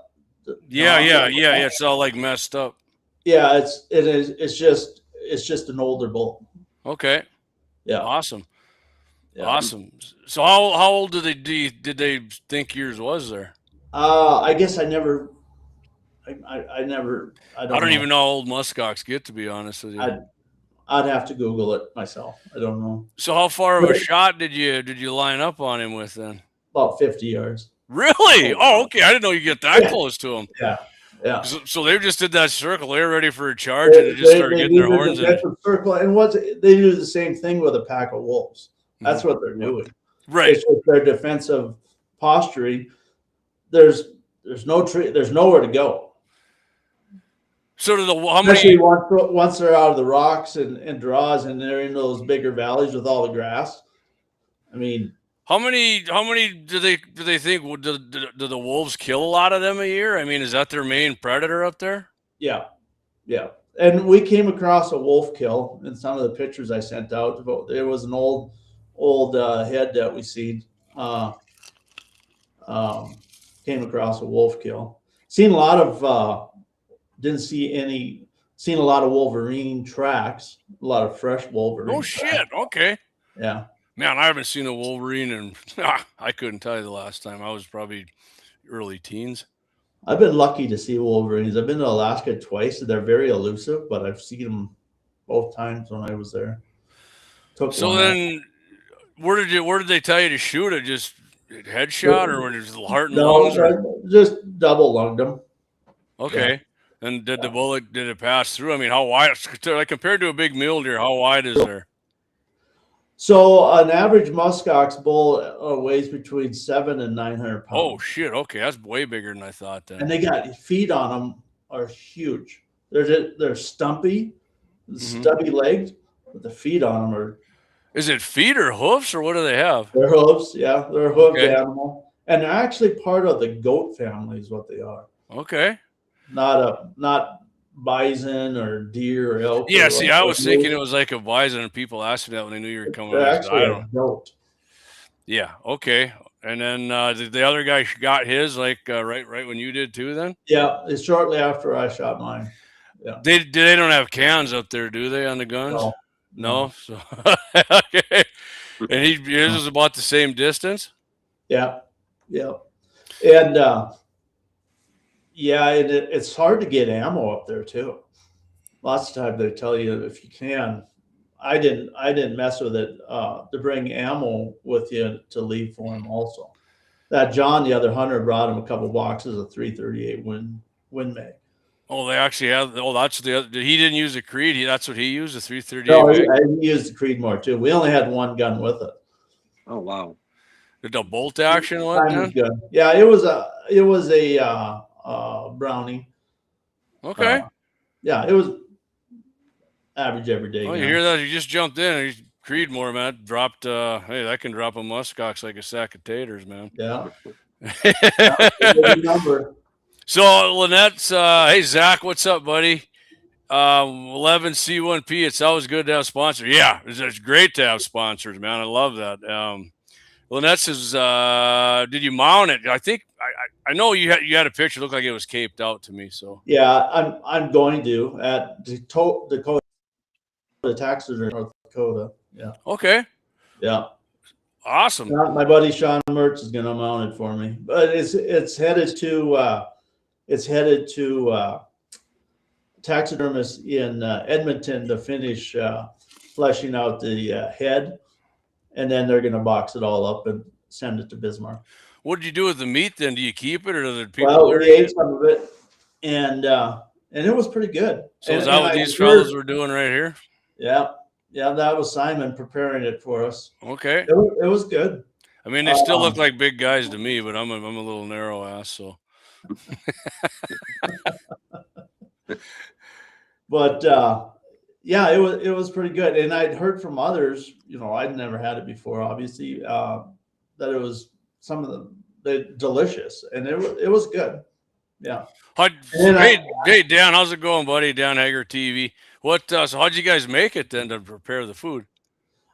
Yeah. It's all like messed up. Yeah, it's just an older bull. Okay. Yeah. Awesome. Yeah. Awesome. So how old did they think yours was there? I guess I don't even know how old musk ox get, to be honest with you. I'd have to Google it myself. I don't know. So how far of a shot did you line up on him with then? About 50 yards. Really? Oh, okay. I didn't know you get that close to him. Yeah. Yeah. So they just did that circle. They were ready for a charge, and they just started getting their horns in. Circle, and they do the same thing with a pack of wolves. That's what they're doing. Right. It's just their defensive posturing. There's nowhere to go. So Especially once they're out of the rocks and draws, and they're in those bigger valleys with all the grass. I mean, how many do they think do the wolves kill a lot of them a year? I mean, is that their main predator up there? Yeah. And we came across a wolf kill in some of the pictures I sent out. There was an old head that we seen. Came across a wolf kill. Seen a lot of seen a lot of wolverine tracks, a lot of fresh wolverine. Oh shit! Okay. Yeah. Man, I haven't seen a wolverine and I couldn't tell you the last time. I was probably early teens. I've been lucky to see wolverines. I've been to Alaska twice. They're very elusive, but I've seen them both times when I was there. So then, where did they tell you to shoot it? Just headshot, or was it heart and lungs? Just double lunged them. Okay. Yeah. And did the bullet pass through? I mean, how wide? Like compared to a big mule deer, how wide is there? So an average musk ox bull weighs between 700 and 900 pounds. Oh shit! Okay, that's way bigger than I thought. Then. And they got feet on them are huge. They're stumpy, stubby legs, but the feet on them are. Is it feet or hoofs, or what do they have? They're hooves. Yeah, they're a hoofed animal, and they're actually part of the goat family, is what they are. Okay. Not bison or deer or elk. Yeah, see, I was thinking it was like a bison, and people asked me that when they knew you were coming. Actually, I don't know. Yeah, okay. And then the other guy got his right when you did too. Then it's shortly after I shot mine. Yeah, they don't have cans up there, do they, on the guns? No. So okay, and his was about the same distance. Yeah, and. Yeah, and it's hard to get ammo up there too. Lots of times they tell you if you can. I didn't mess with it to bring ammo with you to leave for him. Also, that John, the other hunter, brought him a couple boxes of 338 Win Mag. Oh, they actually have. Oh, that's the other. He didn't use a Creed. That's what he used, a 338. No, he used the Creedmoor too. We only had one gun with it. Oh wow! Did the bolt action one? Yeah, it was a Brownie. Okay. Yeah, it was average everyday. Oh, you hear that? You just jumped in. He's Creedmoor, man. Dropped. Hey, that can drop a musk ox like a sack of taters, man. Yeah. Good number. So Lynette's. Hey Zach, what's up, buddy? 11C1P. It's always good to have sponsors. Yeah, it's great to have sponsors, man. I love that. Lynette says, "Did you mount it?" I think I know you had a picture. It looked like it was caped out to me. So yeah, I'm going to at Dakota taxidermy, North Dakota. Yeah. Okay. Yeah. Awesome. My buddy Sean Mertz is going to mount it for me, but it's headed to taxidermist in Edmonton to finish fleshing out the head. And then they're going to box it all up and send it to Bismarck. What did you do with the meat then? Do you keep it, or did people? Well, we ate some of it, and and it was pretty good. So is And that what I these heard- fellas were doing right here? Yeah, yeah, that was Simon preparing it for us. Okay. It was good. I mean, they still look like big guys to me, but I'm a little narrow ass. So, But yeah, it was pretty good. And I'd heard from others, I'd never had it before, obviously, that it was some of the delicious, and it was good. Yeah. Hey, Dan, how's it going, buddy? Dan Hager TV. What? So how'd you guys make it then to prepare the food?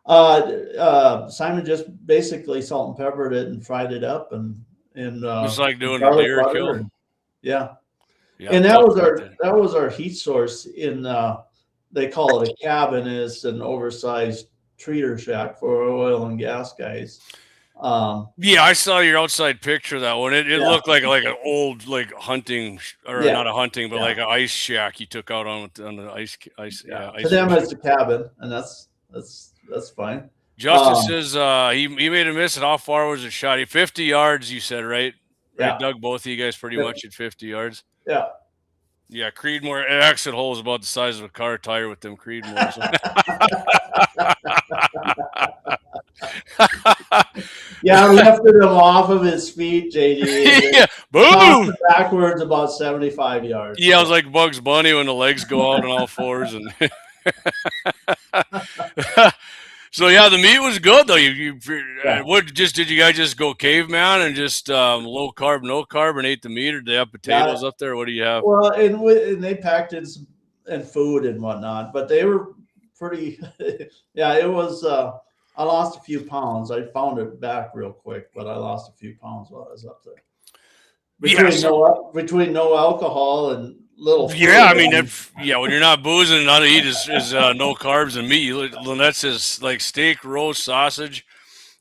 Simon just basically salt and peppered it and fried it up, and Just like doing a garlic deer butter kill. and- yeah. Yeah, And tough about that was our heat source in they call it a cabin. It's an oversized treater shack for oil and gas guys. Yeah, I saw your outside picture of that one. It Yeah. looked like an old hunting or Yeah. not a hunting, but Yeah. like an ice shack you took out on the ice. Yeah. Ice To them fish. it's a cabin, and that's fine. Justin says he made a miss. At how far was it shot? 50 yards, you said, right? Right, Yeah. Doug, both of you guys pretty Yeah. much at 50 yards. Yeah. Yeah, Creedmoor exit hole is about the size of a car tire with them Creedmoors. Yeah, I lifted him off of his feet, JD. and Yeah, tossed boom. it backwards about 75 yards. Yeah, I was like Bugs Bunny when the legs go out on all fours, and so yeah, the meat was good though. Yeah. Did you guys just go caveman and just low carb, no carb, and ate the meat, or do they have potatoes up there? What do you have? Well, and they packed in some and food and whatnot, but they were pretty. Yeah, it was. I lost a few pounds. I found it back real quick, but I lost a few pounds while I was up there. Between no alcohol and little. Yeah, I food, mean, when you're not boozing and all you eat is no carbs and meat. Lynette says like steak, roast, sausage.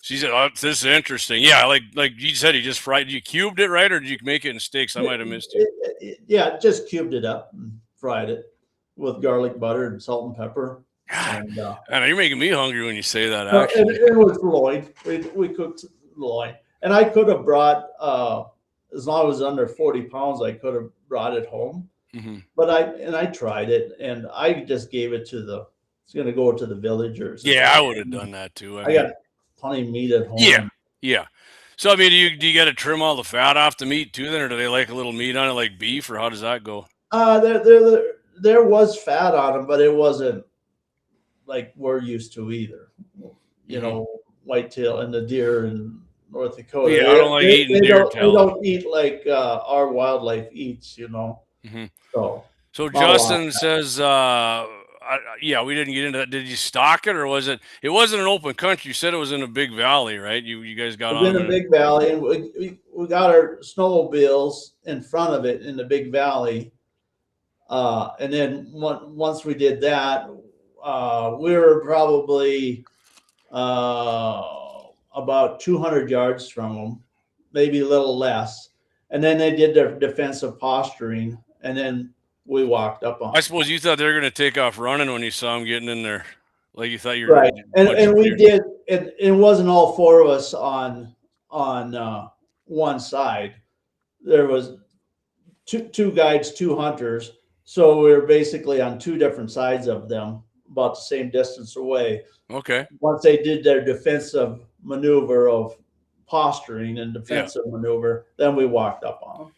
She said, "Oh, this is interesting." Yeah, like you said, you just fried. You cubed it, right, or did you make it in steaks? I might have missed you. Yeah, just cubed it up and fried it with garlic butter and salt and pepper. And I know you're making me hungry when you say that. and Actually, it was loin. We cooked loin, and I could have brought as long as it was under 40 pounds, I could have brought it home. mm-hmm. But I tried it, and I just gave it to it's going to go to the villagers. Yeah, I would have done that too. I got plenty of meat at home. Yeah. So I mean, do you got to trim all the fat off the meat too? Then, or do they like a little meat on it, like beef, or how does that go? There was fat on them, but it wasn't like we're used to either. You know, whitetail and the deer in North Dakota. Yeah, I don't like eating deer tail. They don't eat like our wildlife eats. Mm-hmm. So Justin says, yeah, we didn't get into that. Did you stock it, or was it? It wasn't an open country. You said it was in a big valley, right? You guys got on in a big valley, and we got our snowmobiles in front of it in the big valley. And then once we did that, we were probably about 200 yards from them, maybe a little less. And then they did their defensive posturing, and then we walked up on. I suppose you thought they were going to take off running when you saw them getting in there, like you thought you were right. And we did. It wasn't all four of us on one side. There was two guides, two hunters. So we were basically on two different sides of them, about the same distance away. Okay. Once they did their defensive maneuver of posturing and defensive maneuver, then we walked up on them.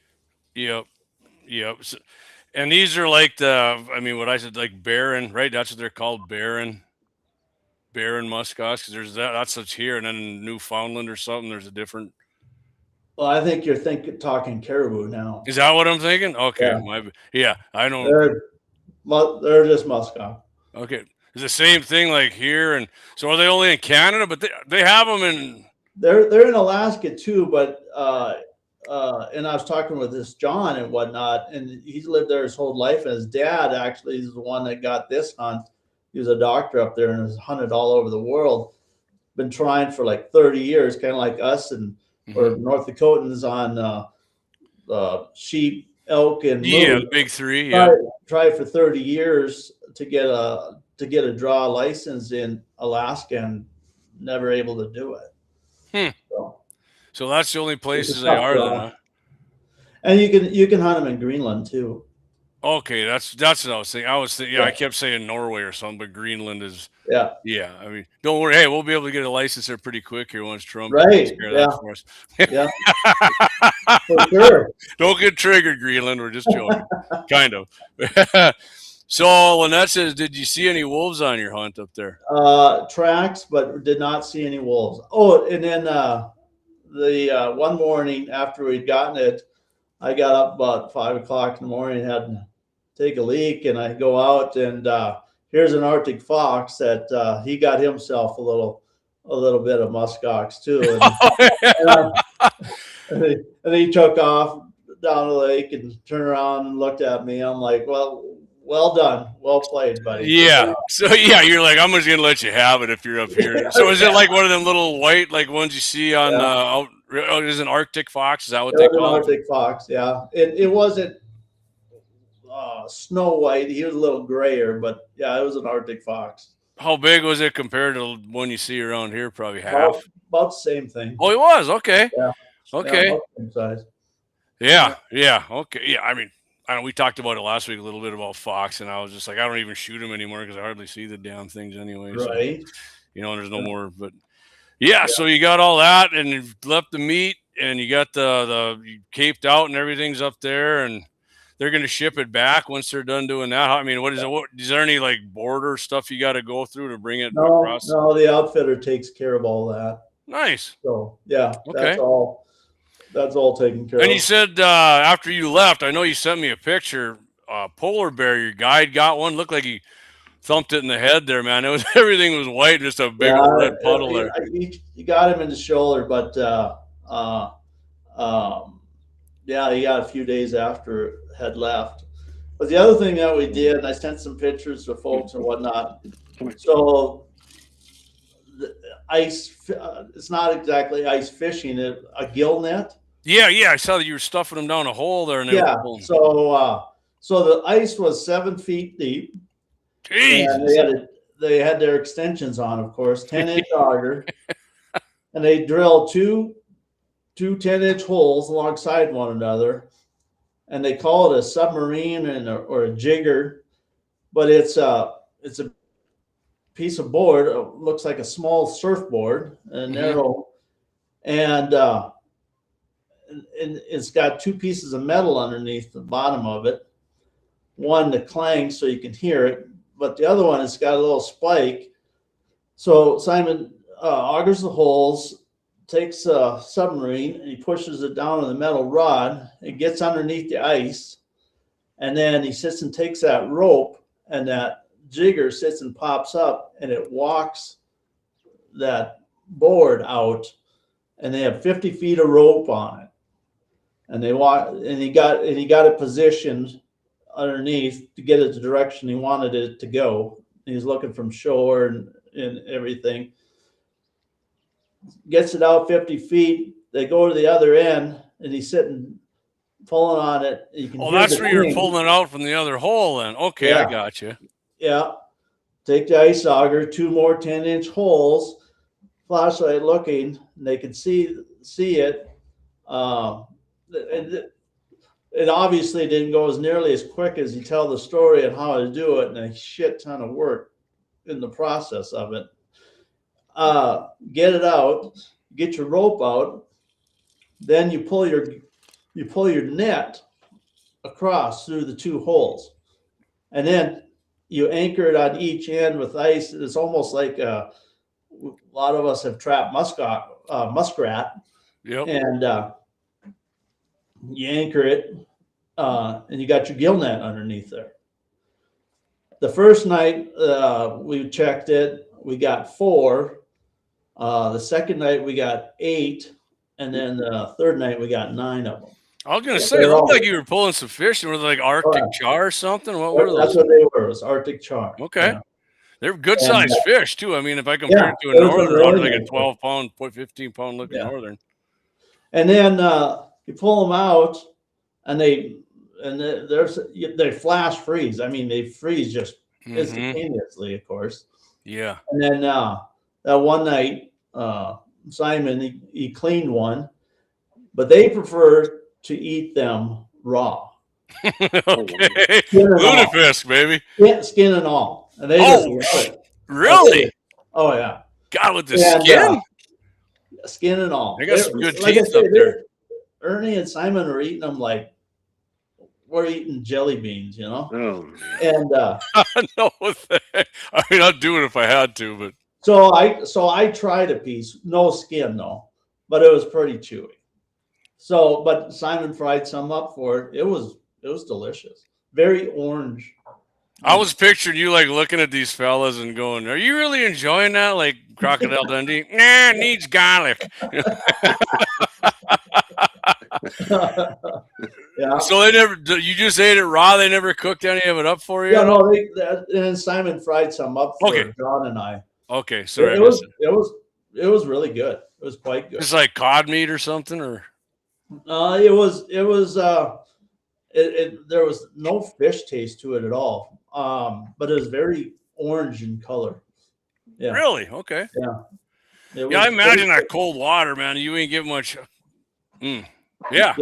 Yep. So, and these are like what I said, like Baron, right? That's what they're called, Baron Musk Ox, because there's that's what's here, and then in Newfoundland or something, there's a different. Well, I think you're talking caribou now. Is that what I'm thinking? Okay. Yeah, I don't. They're just musk ox. Okay. It's the same thing like here, and so are they only in Canada? But they have them in. They're in Alaska too, but and I was talking with this John and whatnot, and he's lived there his whole life. And his dad actually is the one that got this hunt. He was a doctor up there and has hunted all over the world. Been trying for like 30 years, kind of like us and or North Dakotans on sheep, elk, and moose. The big three. Yeah. Tried for 30 years to get a draw license in Alaska and never able to do it. So that's the only places they are then, huh? And you can hunt them in Greenland too. Okay, that's what I was thinking. Yeah, I Yeah. kept saying Norway or something, but Greenland is. Yeah. Yeah, I mean, don't worry. Hey, we'll be able to get a license there pretty quick here once Trump takes Right. care of Yeah. that for us. Yeah. For sure. Don't get triggered, Greenland. We're just joking, kind of. So Lynette says, "Did you see any wolves on your hunt up there?" Tracks, but did not see any wolves. Oh, and then the one morning after we'd gotten it, I got up about 5 o'clock in the morning, had to take a leak, and I go out and here's an Arctic fox that he got himself a little bit of musk ox too, and he took off down the lake and turned around and looked at me. I'm like, well done, well played, buddy. Yeah. So yeah, you're like, I'm just gonna let you have it if you're up here. So is it like one of them little white, like ones you see on is an Arctic fox? Is that what It they was an call it? Arctic fox, yeah. It wasn't snow white. He was a little grayer, but yeah, it was an Arctic fox. How big was it compared to one you see around here? Probably half. About the same thing. Oh, it was. Okay. Yeah. Okay. Yeah, about the same size. Yeah. Yeah. Okay. Yeah. I mean, I know we talked about it last week a little bit about fox, and I was just like, I don't even shoot them anymore because I hardly see the damn things anyway. Right. So, there's no more. But yeah, so you got all that, and you've left the meat, and you got you caped out, and everything's up there, and they're going to ship it back once they're done doing that. I mean, what is it? Is there any like border stuff you got to go through to bring it across? No, the outfitter takes care of all that. Nice. So yeah, Okay. That's all taken care of. And you said after you left, I know you sent me a picture. Polar bear, your guide got one. Looked like he thumped it in the head there, man. It was everything was white, just a big old red puddle there. You got him in the shoulder, but yeah, he got a few days after it had left. But the other thing that we did, and I sent some pictures to folks and whatnot. So the ice, it's not exactly ice fishing, a gill net. Yeah, I saw that you were stuffing them down a hole there. And So the ice was 7 feet deep. Jesus. And they had their extensions on, of course, 10-inch auger, and they drilled two 10-inch holes alongside one another, and they call it a submarine or a jigger, but it's a piece of board. It looks like a small surfboard, and narrow, and it's got two pieces of metal underneath the bottom of it. One that clangs so you can hear it, but the other one has got a little spike. So Simon augers the holes, takes a submarine, and he pushes it down on the metal rod. It gets underneath the ice, and then he sits and takes that rope, and that jigger sits and pops up, and it walks that board out, and they have 50 feet of rope on it. And they walk, and he got it positioned underneath to get it the direction he wanted it to go. He's looking from shore and everything. Gets it out 50 feet. They go to the other end, and he's sitting pulling on it. You can that's where you're pulling it out from the other hole then. Okay, yeah. I got you. Yeah. Take the ice auger, 2 more 10-inch holes, flashlight looking, and they can see it. It obviously didn't go as nearly as quick as you tell the story and how to do it, and a shit ton of work in the process of it. Get it out, get your rope out, then you pull your net across through the 2 holes, and then you anchor it on each end with ice. It's almost like a lot of us have trapped muskrat. Yep. And you anchor it, and you got your gill net underneath there. The first night we checked it, we got 4. The second night we got 8, and then the third night we got 9 of them. I was gonna say, it looked like you were pulling some fish. Were they like Arctic char or something? What were those? That's what they were. It was Arctic char. Okay. Yeah. They're good sized fish too. I mean, if I compare it to a northern, like a 12-pound, 15-pound looking northern. And then you pull them out, and they flash freeze. I mean, they freeze just instantaneously, of course. Yeah. And then that one night, Simon he cleaned one, but they prefer to eat them raw. Okay. Skin and all. Lutefisk, baby. Skin and all. And they just love it. Really? Oh yeah. God, with the And, skin? Skin and all. They got some good like I teeth say, up there. Ernie and Simon are eating them like we're eating jelly beans, you know. Oh, And No, I mean, I'd do it if I had to, but so I tried a piece, no skin though, but it was pretty chewy. So, but Simon fried some up for it. It was delicious, very orange. I was picturing you like looking at these fellas and going, "Are you really enjoying that?" Like Crocodile Dundee. Nah, it needs garlic. Yeah. So they never. You just ate it raw. They never cooked any of it up for you. Yeah, no, and Simon fried some up for John and I. Okay, sorry. It was really good. It was quite good. It's like cod meat or something, or It was there was no fish taste to it at all. But it was very orange in color. Yeah. Really? Okay. Yeah. Yeah, I imagine that cold water, man. You ain't getting much. Yeah. Yeah.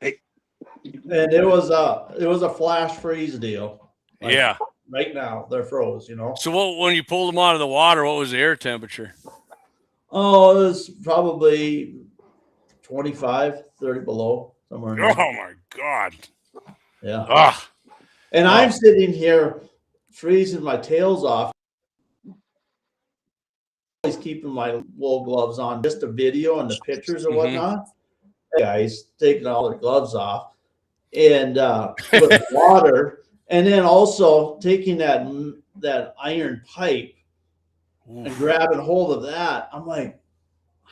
And it was a flash freeze deal. Like, yeah. Right now they're froze, you know. So when you pulled them out of the water, what was the air temperature? Oh, it was probably 25, 30 below somewhere. In there. Oh my God. Yeah. Ah. And I'm sitting here freezing my tails off. Always keeping my wool gloves on, just the video and the pictures and whatnot. Guys taking all their gloves off and with water, and then also taking that iron pipe and grabbing hold of that. I'm like,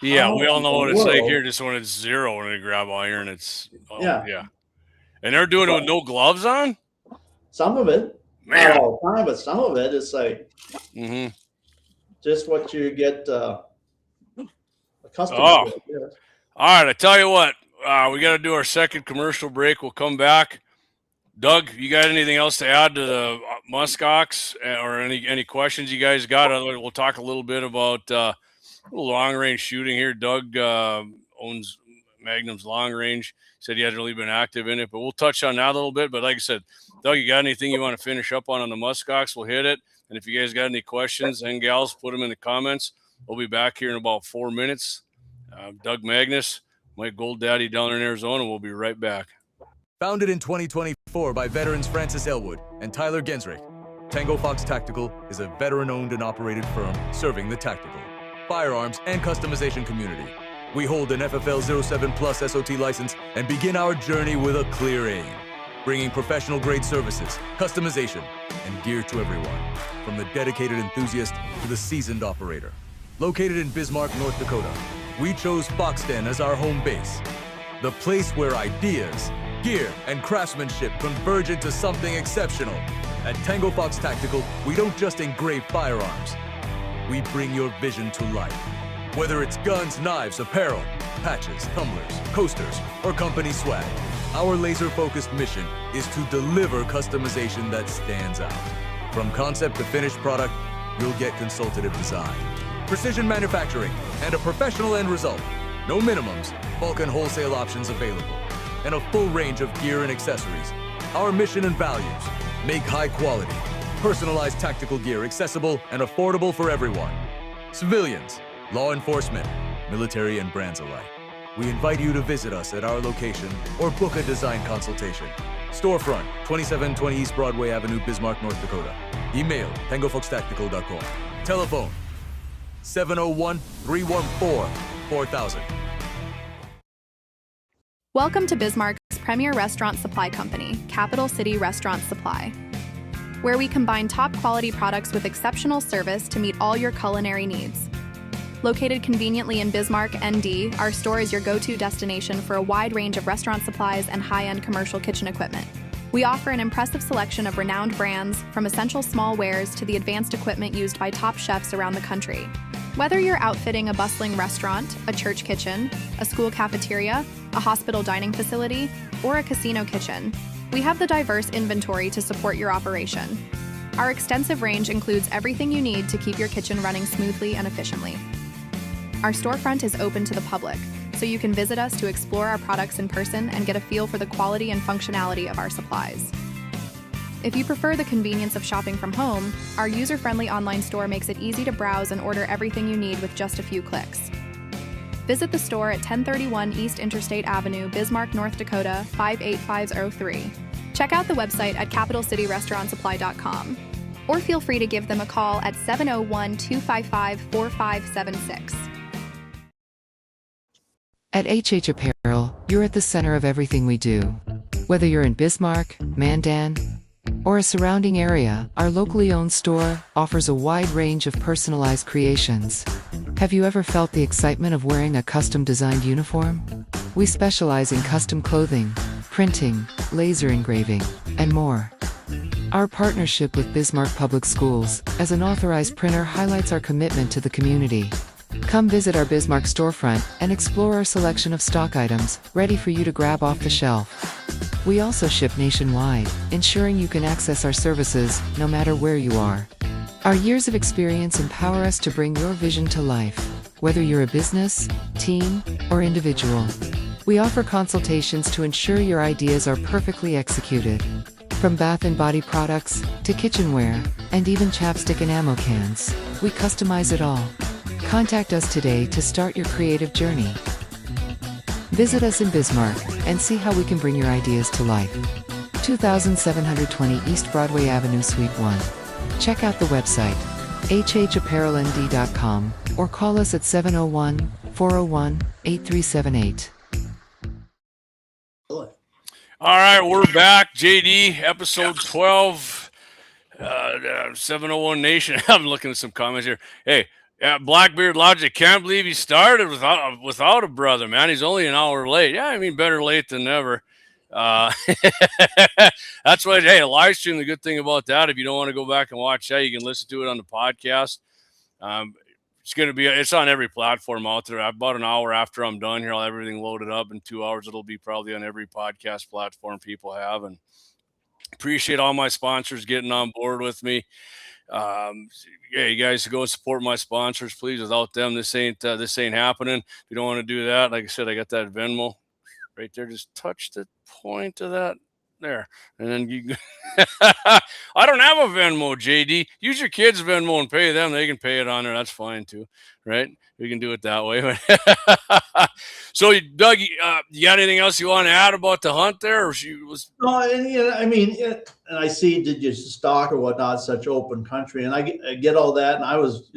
yeah, we all know what it's like here. Just when it's zero, when they grab iron, it's yeah. And they're doing it with no gloves on. Some of it, man, not all the time, but some of it is like just what you get accustomed to. Yeah. All right, I tell you what, we got to do our second commercial break. We'll come back. Doug, you got anything else to add to the Musk Ox, or any questions you guys got? Otherwise, we'll talk a little bit about long range shooting here. Doug owns Magnum's long range. He said he hasn't really been active in it, but we'll touch on that a little bit. But like I said, Doug, you got anything you want to finish up on the Musk Ox? We'll hit it. And if you guys got any questions and gals, put them in the comments. We'll be back here in about 4 minutes. Doug Magnus, Mike Golddaddy down in Arizona. We'll be right back. Founded in 2024 by veterans Francis Elwood and Tyler Gensrick, Tango Fox Tactical is a veteran-owned and operated firm serving the tactical, firearms, and customization community. We hold an FFL 07 Plus SOT license and begin our journey with a clear aim, bringing professional-grade services, customization, and gear to everyone, from the dedicated enthusiast to the seasoned operator. Located in Bismarck, North Dakota, we chose Foxden as our home base, the place where ideas, gear, and craftsmanship converge into something exceptional. At Tango Fox Tactical, we don't just engrave firearms. We bring your vision to life. Whether it's guns, knives, apparel, patches, tumblers, coasters, or company swag, our laser-focused mission is to deliver customization that stands out. From concept to finished product, you'll get consultative design, precision manufacturing, and a professional end result. No minimums, bulk and wholesale options available, and a full range of gear and accessories. Our mission and values: make high quality, personalized tactical gear accessible and affordable for everyone. Civilians, law enforcement, military, and brands alike. We invite you to visit us at our location or book a design consultation. Storefront, 2720 East Broadway Avenue, Bismarck, North Dakota. Email, tangofoxtactical.com. Telephone, 701-314-4000. Welcome to Bismarck's premier restaurant supply company, Capital City Restaurant Supply, where we combine top quality products with exceptional service to meet all your culinary needs. Located conveniently in Bismarck ND, our store is your go-to destination for a wide range of restaurant supplies and high-end commercial kitchen equipment. We offer an impressive selection of renowned brands, from essential small wares to the advanced equipment used by top chefs around the country. Whether you're outfitting a bustling restaurant, a church kitchen, a school cafeteria, a hospital dining facility, or a casino kitchen, we have the diverse inventory to support your operation. Our extensive range includes everything you need to keep your kitchen running smoothly and efficiently. Our storefront is open to the public, so you can visit us to explore our products in person and get a feel for the quality and functionality of our supplies. If you prefer the convenience of shopping from home, our user-friendly online store makes it easy to browse and order everything you need with just a few clicks. Visit the store at 1031 East Interstate Avenue, Bismarck, North Dakota 58503. Check out the website at capitalcityrestaurantsupply.com, or feel free to give them a call at 701-255-4576. At HH Apparel, you're at the center of everything we do. Whether you're in Bismarck, Mandan, or a surrounding area, our locally owned store offers a wide range of personalized creations. Have you ever felt the excitement of wearing a custom-designed uniform? We specialize in custom clothing, printing, laser engraving, and more. Our partnership with Bismarck Public Schools as an authorized printer highlights our commitment to the community. Come visit our Bismarck storefront and explore our selection of stock items ready for you to grab off the shelf. We also ship nationwide, ensuring you can access our services no matter where you are. Our years of experience empower us to bring your vision to life, whether you're a business, team, or individual. We offer consultations to ensure your ideas are perfectly executed. From bath and body products to kitchenware, and even chapstick and ammo cans, we customize it all. Contact us today to start your creative journey. Visit us in Bismarck and see how we can bring your ideas to life. 2720 East Broadway Avenue, Suite 1. Check out the website, hhapparelnd.com, or call us at 701-401-8378. All right, we're back. JD, episode 12, 701 Nation. I'm looking at some comments here. Hey, Blackbeard Logic, can't believe he started without a brother, man. He's only an hour late. Yeah, I mean, better late than never. That's why, hey, a live stream, the good thing about that, if you don't want to go back and watch that, you can listen to it on the podcast. It's on every platform out there. About an hour after I'm done here, I'll have everything loaded up. In 2 hours, it'll be probably on every podcast platform people have. And appreciate all my sponsors getting on board with me. Yeah, you guys go and support my sponsors, please. Without them, this ain't happening. If you don't want to do that, like I said, I got that Venmo right there. Just touch the point of that there, and then you. I don't have a Venmo, JD. Use your kids' Venmo and pay them. They can pay it on there. That's fine too, right? We can do it that way. So, Doug, you got anything else you want to add about the hunt there? Or No, and I mean, and I see, did you stock or whatnot, such open country, and I get all that, and I was,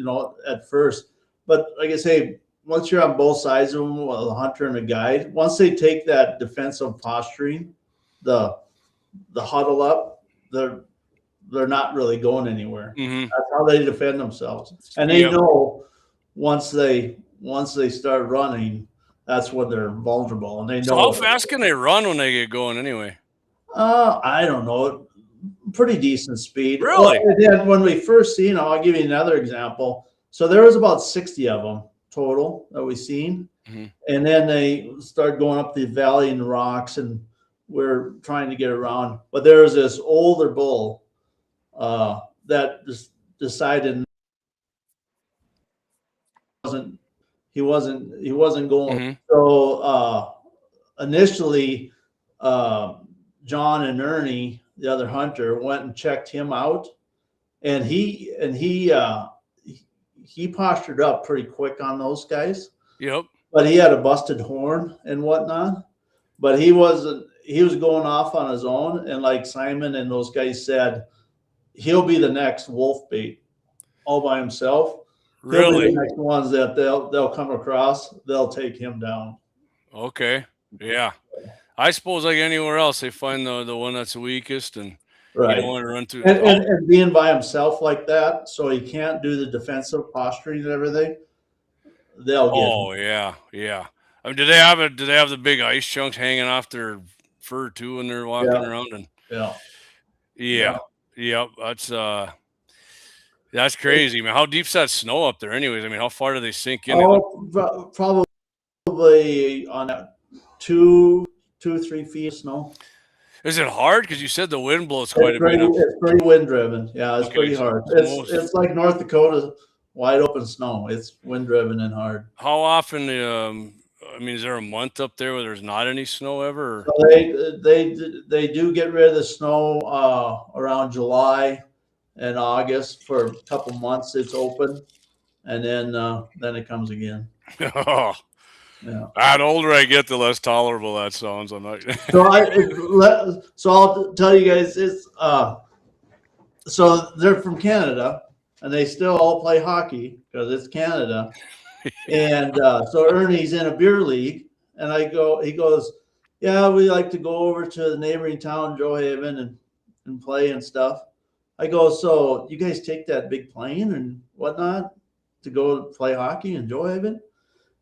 at first, but like I say, once you're on both sides of them, the hunter and the guide, once they take that defensive posturing, the huddle up, they're not really going anywhere. Mm-hmm. That's how they defend themselves, and they know once they start running, that's when they're vulnerable, and they know. So how fast can they run when they get going anyway? I don't know. Pretty decent speed. Really? Well, and then when we first seen them, I'll give you another example. So there was about 60 of them total that we seen. Mm-hmm. And then they started going up the valley in the rocks, and we're trying to get around. But there was this older bull that just decided he wasn't going. Mm-hmm. So initially, John and Ernie, the other hunter, went and checked him out, and he postured up pretty quick on those guys. Yep. But he had a busted horn and whatnot. But he was going off on his own, and like Simon and those guys said, he'll be the next wolf bait all by himself. He'll be Really? the next ones that they'll come across, they'll take him down. Okay. Yeah. I suppose like anywhere else, they find the one that's the weakest, and Right. you don't want to run through. And being by himself like that, so he can't do the defensive posturing and everything, they'll get him. Oh yeah, yeah. I mean, do they have the big ice chunks hanging off their fur too when they're walking around? And yeah. That's crazy, man. How deep's that snow up there, anyways? I mean, how far do they sink in? Probably on that 2-3 feet of snow. Is it hard? Because you said the wind blows quite a bit. It's pretty wind driven. Yeah, it's Okay, pretty so hard. it's It's like North Dakota, wide open snow. It's wind driven and hard. How often I mean, is there a month up there where there's not any snow ever? Or? So they do get rid of the snow around July and August for a couple months. It's open, and then it comes again. Oh, Yeah. the older I get, the less tolerable that sounds. I'm not. So I'll tell you guys it's so they're from Canada and they still all play hockey because it's Canada. And so Ernie's in a beer league, and he goes, yeah, we like to go over to the neighboring town, Joe Haven, and play and stuff. I go, so you guys take that big plane and whatnot to go play hockey in Joe Haven?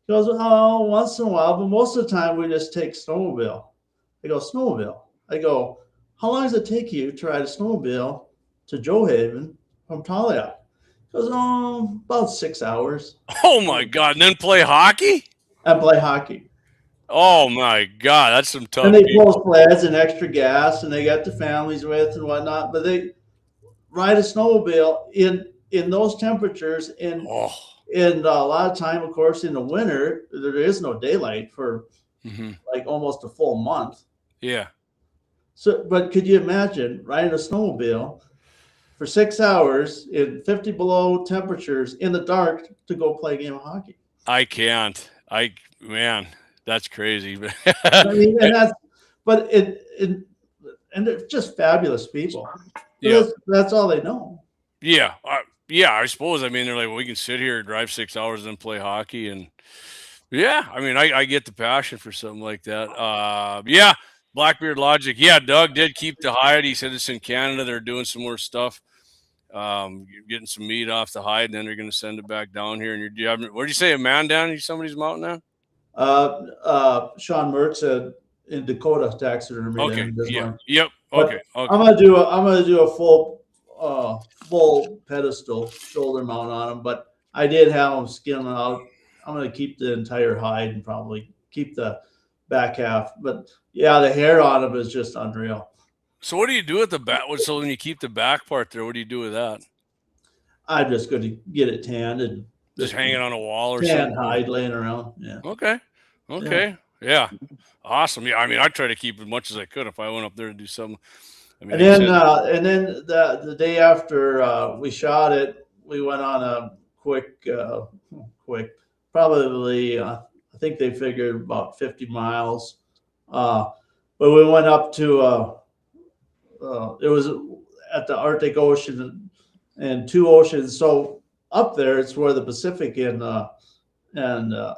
He goes, oh, once in a while, but most of the time we just take snowmobile. I go, snowmobile. I go, how long does it take you to ride a snowmobile to Joe Haven from Talia? He goes, oh, about 6 hours. Oh my God! And then play hockey? And play hockey. Oh my God, that's some tough. And they people. pull sleds and extra gas, and they got the families with and whatnot. But they ride a snowmobile in those temperatures, and a lot of time, of course, in the winter there is no daylight for like almost a full month. Yeah. So, but could you imagine riding a snowmobile for 6 hours in 50 below temperatures in the dark to go play a game of hockey? I can't. Man, that's crazy. I mean, and they're just fabulous people. Yeah, that's all they know. Yeah. Yeah, I suppose. I mean, they're like, well, we can sit here, drive 6 hours, and play hockey, and yeah. I mean, I get the passion for something like that. Yeah, Blackbeard Logic. Yeah, Doug did keep the hide. He said it's in Canada. They're doing some more stuff. Getting some meat off the hide, and then they're going to send it back down here. And what did you say, a man down? Somebody's mountain now? Sean Mertz in Dakota taxidermy. Okay. Yep. Okay. I'm gonna do a full pedestal shoulder mount on them, but I did have them skin out. I'm gonna keep the entire hide and probably keep the back half. But yeah, the hair on them is just unreal. So what do you do with the back? So when you keep the back part there, what do you do with that? I'm just going to get it tanned and just hang it on a wall or tan something. hide laying around. Yeah. Okay. Yeah. Awesome. Yeah. I mean, I try to keep as much as I could if I went up there to do something. I mean, and then the day after we shot it, we went on a quick, probably I think they figured about 50 miles. But we went up to it was at the Arctic Ocean and two oceans. So up there, it's where the Pacific and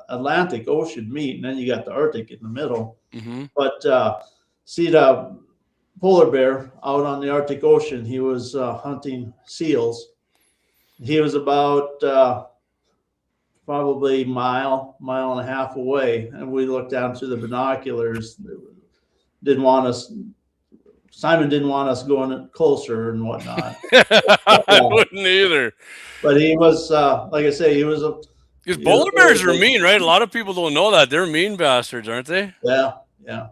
Atlantic Ocean meet, and then you got the Arctic in the middle. But see the polar bear out on the Arctic Ocean, he was hunting seals. He was about probably mile and a half away, and we looked down through the binoculars. Simon didn't want us going closer and whatnot. I wouldn't either. But he was, like I say, because polar bears are mean, right? A lot of people don't know that. They're mean bastards, aren't they? Yeah.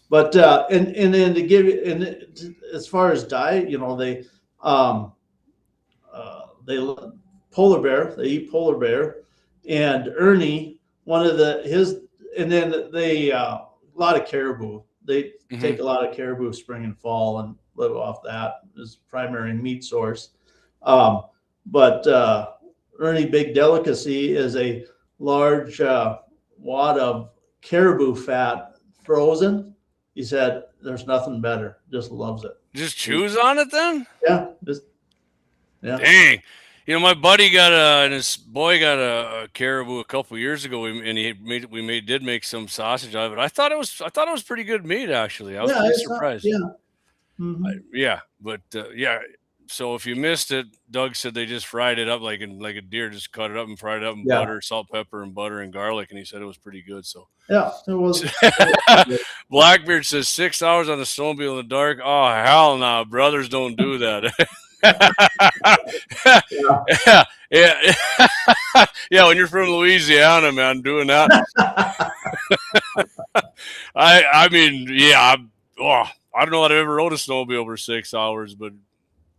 But and then to give you, and as far as diet, they polar bear, they eat polar bear, and Ernie, and then they a lot of caribou. They take a lot of caribou spring and fall and live off that as primary meat source. But Ernie big delicacy is a large wad of caribou fat frozen. He said, "There's nothing better. Just loves it. Just chews on it then." Yeah. Dang. My buddy and his boy got a caribou a couple of years ago, and we did make some sausage out of it. I thought it was pretty good meat, actually. I was pretty surprised. Yeah. But so if you missed it, Doug said they just fried it up like a deer, just cut it up and fried it up in butter, salt, pepper, and butter and garlic, and he said it was pretty good. So yeah, it was. Blackbeard says 6 hours on a snowmobile in the dark. Oh hell no, brothers don't do that. Yeah. When you're from Louisiana, man, doing that. I mean, yeah. I don't know that I ever rode a snowmobile for 6 hours, but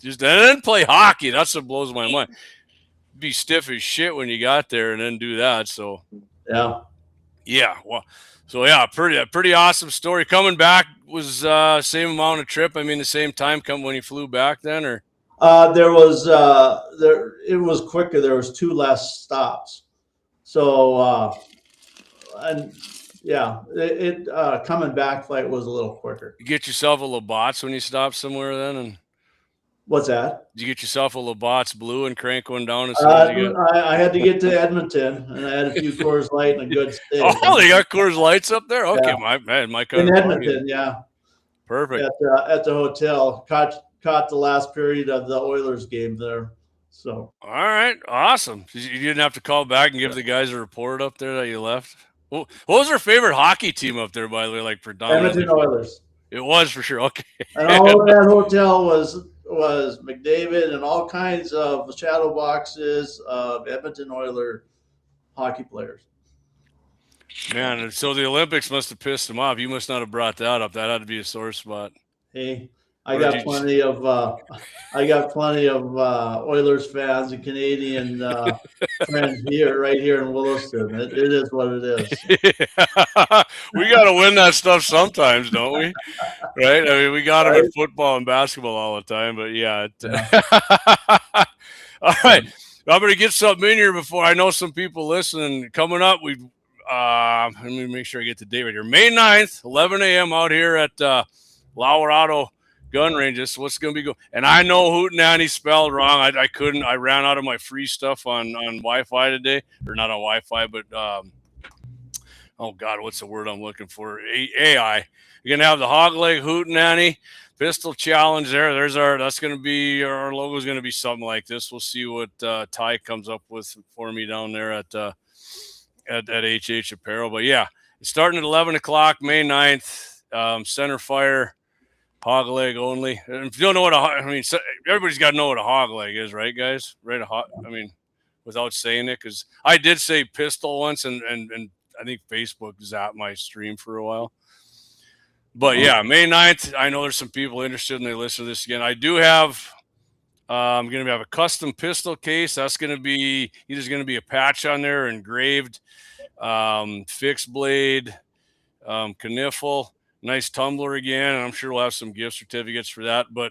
and then play hockey. That's what blows my mind. Be stiff as shit when you got there, and then do that. So yeah. Yeah. Well, so yeah, pretty awesome story. Coming back was same amount of trip. I mean, the same time come when you flew back then, or There was it was quicker. There was 2 less stops. So and yeah, coming back flight was a little quicker. you get yourself a Labatt's when you stop somewhere then, and What's that? did you get yourself a Labatt's Blue and crank one down as soon as you get? I had to get to Edmonton, and I had a few Coors Light and a good steak. Oh, they got Coors Lights up there. Okay, Yeah. my kind In of Edmonton, yeah, perfect. at the hotel. Caught the last period of the Oilers game there. So All right, awesome. You didn't have to call back and give the guys a report up there that you left. What was their favorite hockey team up there, by the way? Like predominantly, Edmonton Oilers. it was for sure. Okay, And all of that hotel was McDavid and all kinds of shadow boxes of Edmonton Oiler hockey players. man. And so the Olympics must have pissed them off. You must not have brought that up. That had to be a sore spot. Hey, I Or got did you- plenty of Oilers fans and Canadian friends right here in Williston. It is what it is. We got to win that stuff sometimes, don't we? Right? I mean, we got them Right. in football and basketball all the time, but yeah. All right. I'm going to get something in here before I know some people listening. Coming up, let me make sure I get the date right here. May 9th, 11 a.m. out here at Laurado Gun Range. This is what's going to be going. And I know Hootenanny spelled wrong. I couldn't. I ran out of my free stuff on Wi-Fi today. Or not on Wi-Fi, but oh, God, what's the word I'm looking for? AI. You're going to have the hog leg Hootenanny pistol challenge there. That's going to be, our logo is going to be something like this. We'll see what Ty comes up with for me down there at HH Apparel. But yeah, it's starting at 11 o'clock, May 9th, center fire, hog leg only. And if you don't know what everybody's got to know what a hog leg is, right, guys? Right? Without saying it, because I did say pistol once, and I think Facebook zapped my stream for a while. But yeah, May 9th, I know there's some people interested and they listen to this again. I do have, I'm going to have a custom pistol case. That's going to be, either going to be a patch on there, engraved, fixed blade, caniffle, nice tumbler again. And I'm sure we'll have some gift certificates for that. But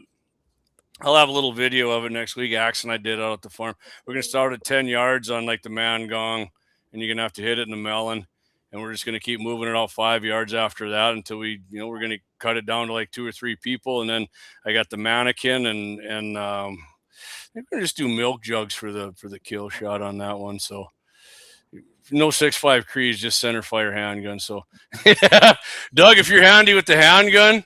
I'll have a little video of it next week. Axe and I did out at the farm. We're going to start at 10 yards on like the man gong, and you're going to have to hit it in the melon. And we're just going to keep moving it out 5 yards after that until we're going to cut it down to like 2 or 3 people. And then I got the mannequin and we're going to just do milk jugs for the kill shot on that one. So no 6.5 Crees, just center fire handgun. So Doug, if you're handy with the handgun,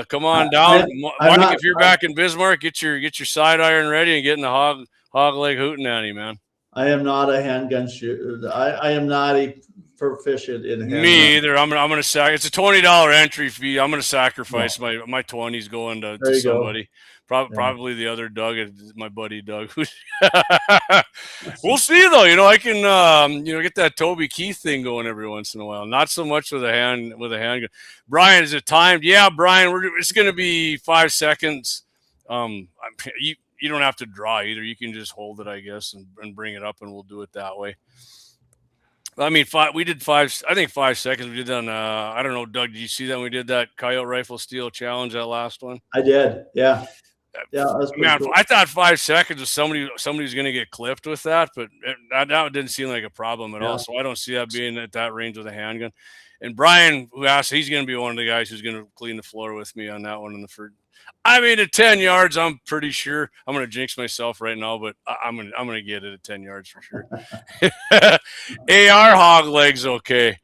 come on down. Mike, if you're back in Bismarck, get your side iron ready and get in the hog leg Hootenanny, man. I am not a handgun shooter. I am not a proficient in handgun. Me either. I'm gonna it's a $20 entry fee. I'm gonna sacrifice my 20s going to somebody. Probably the other Doug, my buddy Doug. We'll see though. I can get that Toby Keith thing going every once in a while. Not so much with a handgun. Brian, is it timed? Yeah, Brian. It's gonna be 5 seconds. You don't have to draw either. You can just hold it, I guess, and bring it up, and we'll do it that way. I mean, we did 5. I think 5 seconds. We did that on. I don't know, Doug. Did you see that when we did that coyote rifle steel challenge? That last one. I did. Yeah. Yeah. That's man, cool. I thought 5 seconds was somebody's going to get clipped with that, but that didn't seem like a problem at all. So I don't see that being at that range with a handgun. And Brian, who asked, he's going to be one of the guys who's going to clean the floor with me on that one in the first. I mean, at 10 yards, I'm pretty sure. I'm going to jinx myself right now, but I'm going to get it at 10 yards for sure. AR hog legs, okay.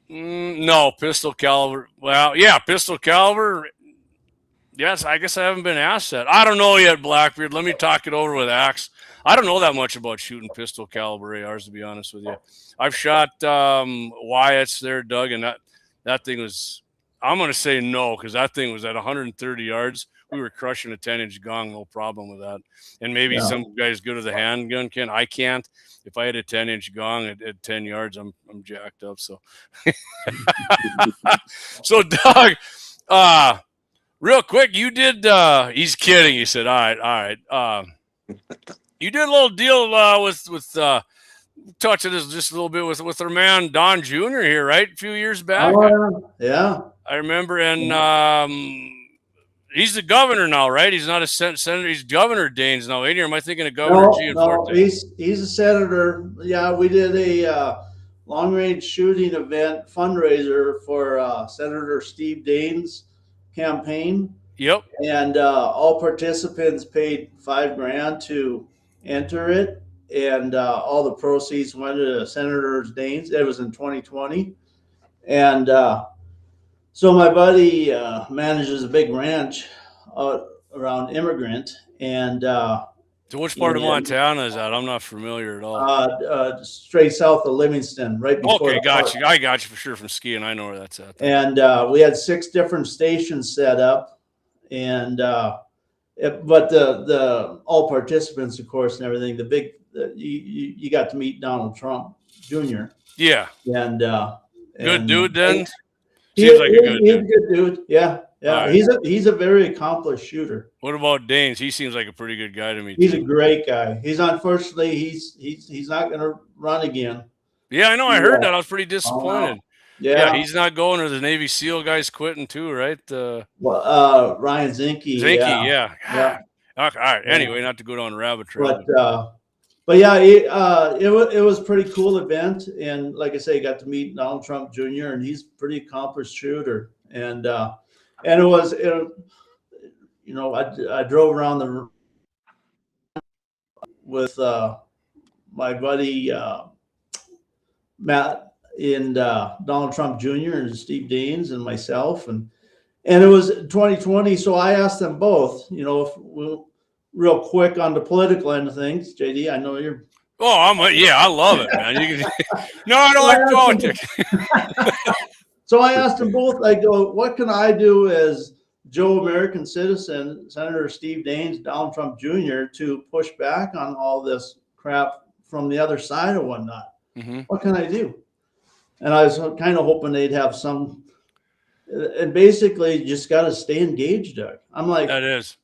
No, pistol caliber. Well, yeah, pistol caliber. Yes, I guess I haven't been asked that. I don't know yet, Blackbeard. Let me talk it over with Axe. I don't know that much about shooting pistol caliber ARs, to be honest with you. I've shot Wyatt's there, Doug, and that thing was, I'm going to say no, because that thing was at 130 yards. We were crushing a 10-inch gong, no problem with that. And maybe some guys good with a handgun can. I can't. If I had a 10-inch gong at 10 yards, I'm jacked up. So, so Doug, real quick, you did. He's kidding. He said, "All right." You did a little deal with touch this just a little bit with our man Don Jr. here, right? A few years back, Oh, yeah. I remember, and he's the governor now, right? He's not a senator; he's Governor Daines now. Ain't he? Or am I thinking of Governor No, no, Gianforte? he's a senator. Yeah, we did a long range shooting event fundraiser for Senator Steve Daines' campaign, Yep. and all participants paid $5,000 to enter it, and all the proceeds went to Senator Daines. It was in 2020, and so my buddy manages a big ranch out around Immigrant, and So which part of Montana is that? I'm not familiar at all. straight south of Livingston, right before. Okay, the got park. you. I got you for sure from skiing. I know where that's at. And we had 6 different stations set up, and but the all participants, of course, and everything. The big you got to meet Donald Trump Jr. Yeah. And good dude then. He's a good dude. Yeah, yeah. Right. He's a very accomplished shooter. What about Daines? He seems like a pretty good guy to me. He's a great guy. He's unfortunately he's not going to run again. Yeah, I know. I heard that. I was pretty disappointed. Yeah, he's not going, or the Navy SEAL guy's quitting too, right? Ryan Zinke. Yeah. Yeah. Okay, all right. Anyway, not to go down a rabbit trail. But yeah, it was a pretty cool event, and like I say, got to meet Donald Trump Jr. and he's a pretty accomplished shooter, and it was I drove around with my buddy Matt and Donald Trump Jr. and Steve Daines and myself, and it was 2020, so I asked them both, if we'll. Real quick on the political end of things, JD. I know you're. Oh, I love it, man. No, I don't like politics. So I asked them both. I go, what can I do as Joe American citizen, Senator Steve Daines, Donald Trump Jr. to push back on all this crap from the other side or whatnot? Mm-hmm. What can I do? And I was kind of hoping they'd have some. And basically, you just got to stay engaged, Doug. I'm like, that is.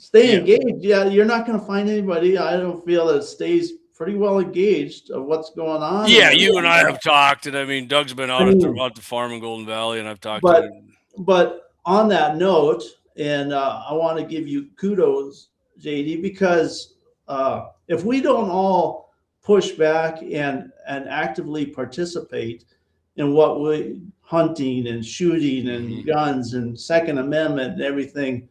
Stay engaged. Yeah, you're not going to find anybody. I don't feel that stays pretty well engaged of what's going on. Yeah, you and I have talked, and I mean, Doug's been out at the farm in Golden Valley, and I've talked to him. But on that note, and I want to give you kudos, JD, because if we don't all push back and actively participate in what we hunting and shooting and guns and Second Amendment and everything,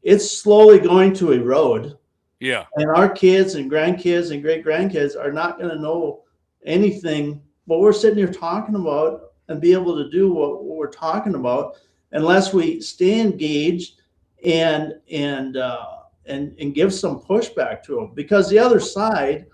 it's slowly going to erode. Yeah. And our kids and grandkids and great grandkids are not going to know anything what we're sitting here talking about and be able to do what we're talking about unless we stay engaged and give some pushback to them. Because the other side,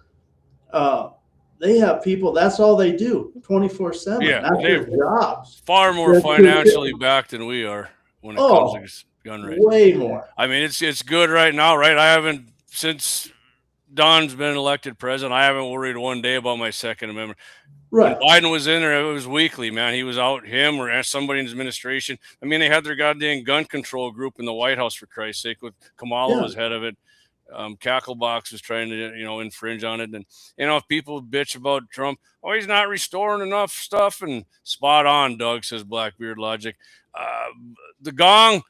they have people, that's all they do 24/7. Yeah, that's their jobs. Far more financially backed than we are when it comes to gun range. Way more. I mean, it's good right now, right? I haven't, since Don's been elected president, I haven't worried one day about my Second Amendment. Right. When Biden was in there, it was weekly, man. He was out, him or somebody in his administration. I mean, they had their goddamn gun control group in the White House, for Christ's sake, with Kamala was head of it. Cacklebox was trying to, infringe on it. And, if people bitch about Trump, he's not restoring enough stuff, and spot on, Doug, says Blackbeard Logic. The gong,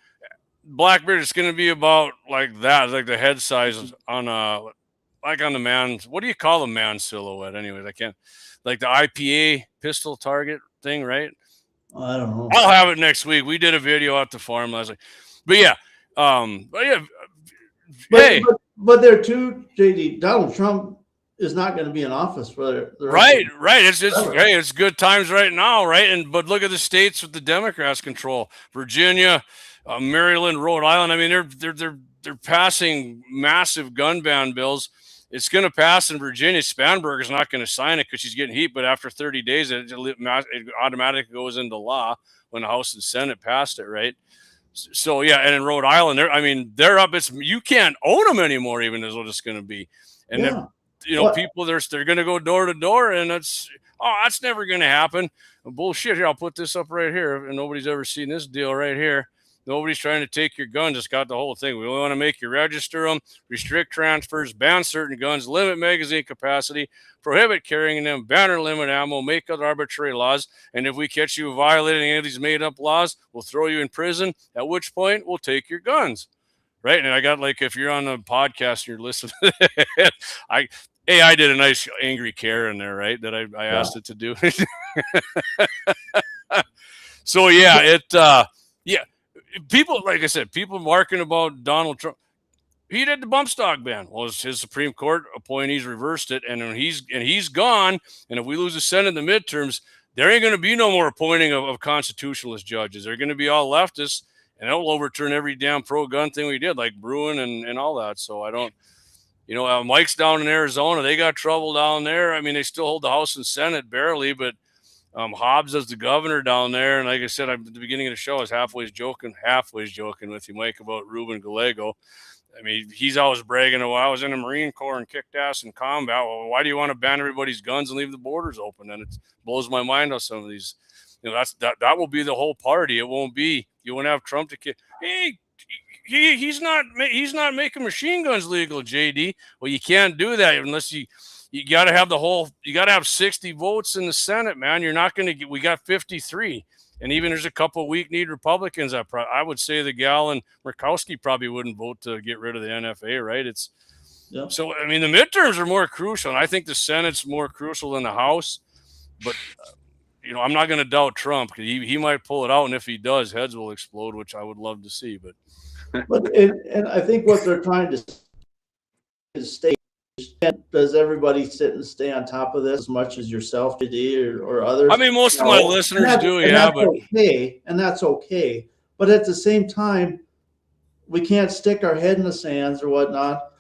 Blackbeard, it's going to be about like that, like the head size on the man. What do you call the man silhouette? Anyways, I can't, like the IPA pistol target thing, right? I don't know. I'll have it next week. We did a video at the farm last week, but there too, JD, Donald Trump is not going to be in office for the right. It's good times right now, right? But look at the states with the Democrats control: Virginia, Maryland, Rhode Island. I mean, they're passing massive gun ban bills. It's going to pass in Virginia. Spanberger's not going to sign it because she's getting heat. But after 30 days, it automatically goes into law when the House and Senate passed it, right? So yeah, and in Rhode Island, they're up. You can't own them anymore, even is what it's going to be. And then, people they're going to go door to door, and that's never going to happen. Bullshit. Here, I'll put this up right here, and nobody's ever seen this deal right here. Nobody's trying to take your guns. It's got the whole thing. We only want to make you register them, restrict transfers, ban certain guns, limit magazine capacity, prohibit carrying them, ban or limit ammo, make other arbitrary laws. And if we catch you violating any of these made-up laws, we'll throw you in prison, at which point we'll take your guns. Right? And I got, like, if you're on a podcast and you're listening to it, I did a nice angry Karen there, right? That I asked it to do. So yeah, people, like I said, people marking about Donald Trump. He did the bump stock ban. Well, his Supreme Court appointees reversed it, and he's gone. And if we lose the Senate in the midterms, there ain't going to be no more appointing of constitutionalist judges. They're going to be all leftists, and it'll overturn every damn pro-gun thing we did, like Bruin and all that. So I don't, Mike's down in Arizona. They got trouble down there. I mean, they still hold the House and Senate barely, but Hobbs is the governor down there. And like I said, at the beginning of the show, I was halfway joking with you, Mike, about Ruben Gallego. I mean, he's always bragging, I was in the Marine Corps and kicked ass in combat. Well, why do you want to ban everybody's guns and leave the borders open? And it blows my mind how some of these, that will be the whole party. It won't be, you won't have Trump to kick. Hey, he's not making machine guns legal, JD. Well, you can't do that unless you got to have you got to have 60 votes in the Senate, man. You're not going to get, we got 53. And even there's a couple of weak-kneed Republicans. I would say the gal and Murkowski probably wouldn't vote to get rid of the NFA, right? So, I mean, the midterms are more crucial, and I think the Senate's more crucial than the House. But, I'm not going to doubt Trump. He might pull it out, and if he does, heads will explode, which I would love to see. But and I think what they're trying to is stay. Does everybody sit and stay on top of this as much as yourself, JD, or others? I mean, most of my listeners do, yeah. But okay, and that's okay. But at the same time, we can't stick our head in the sands or whatnot.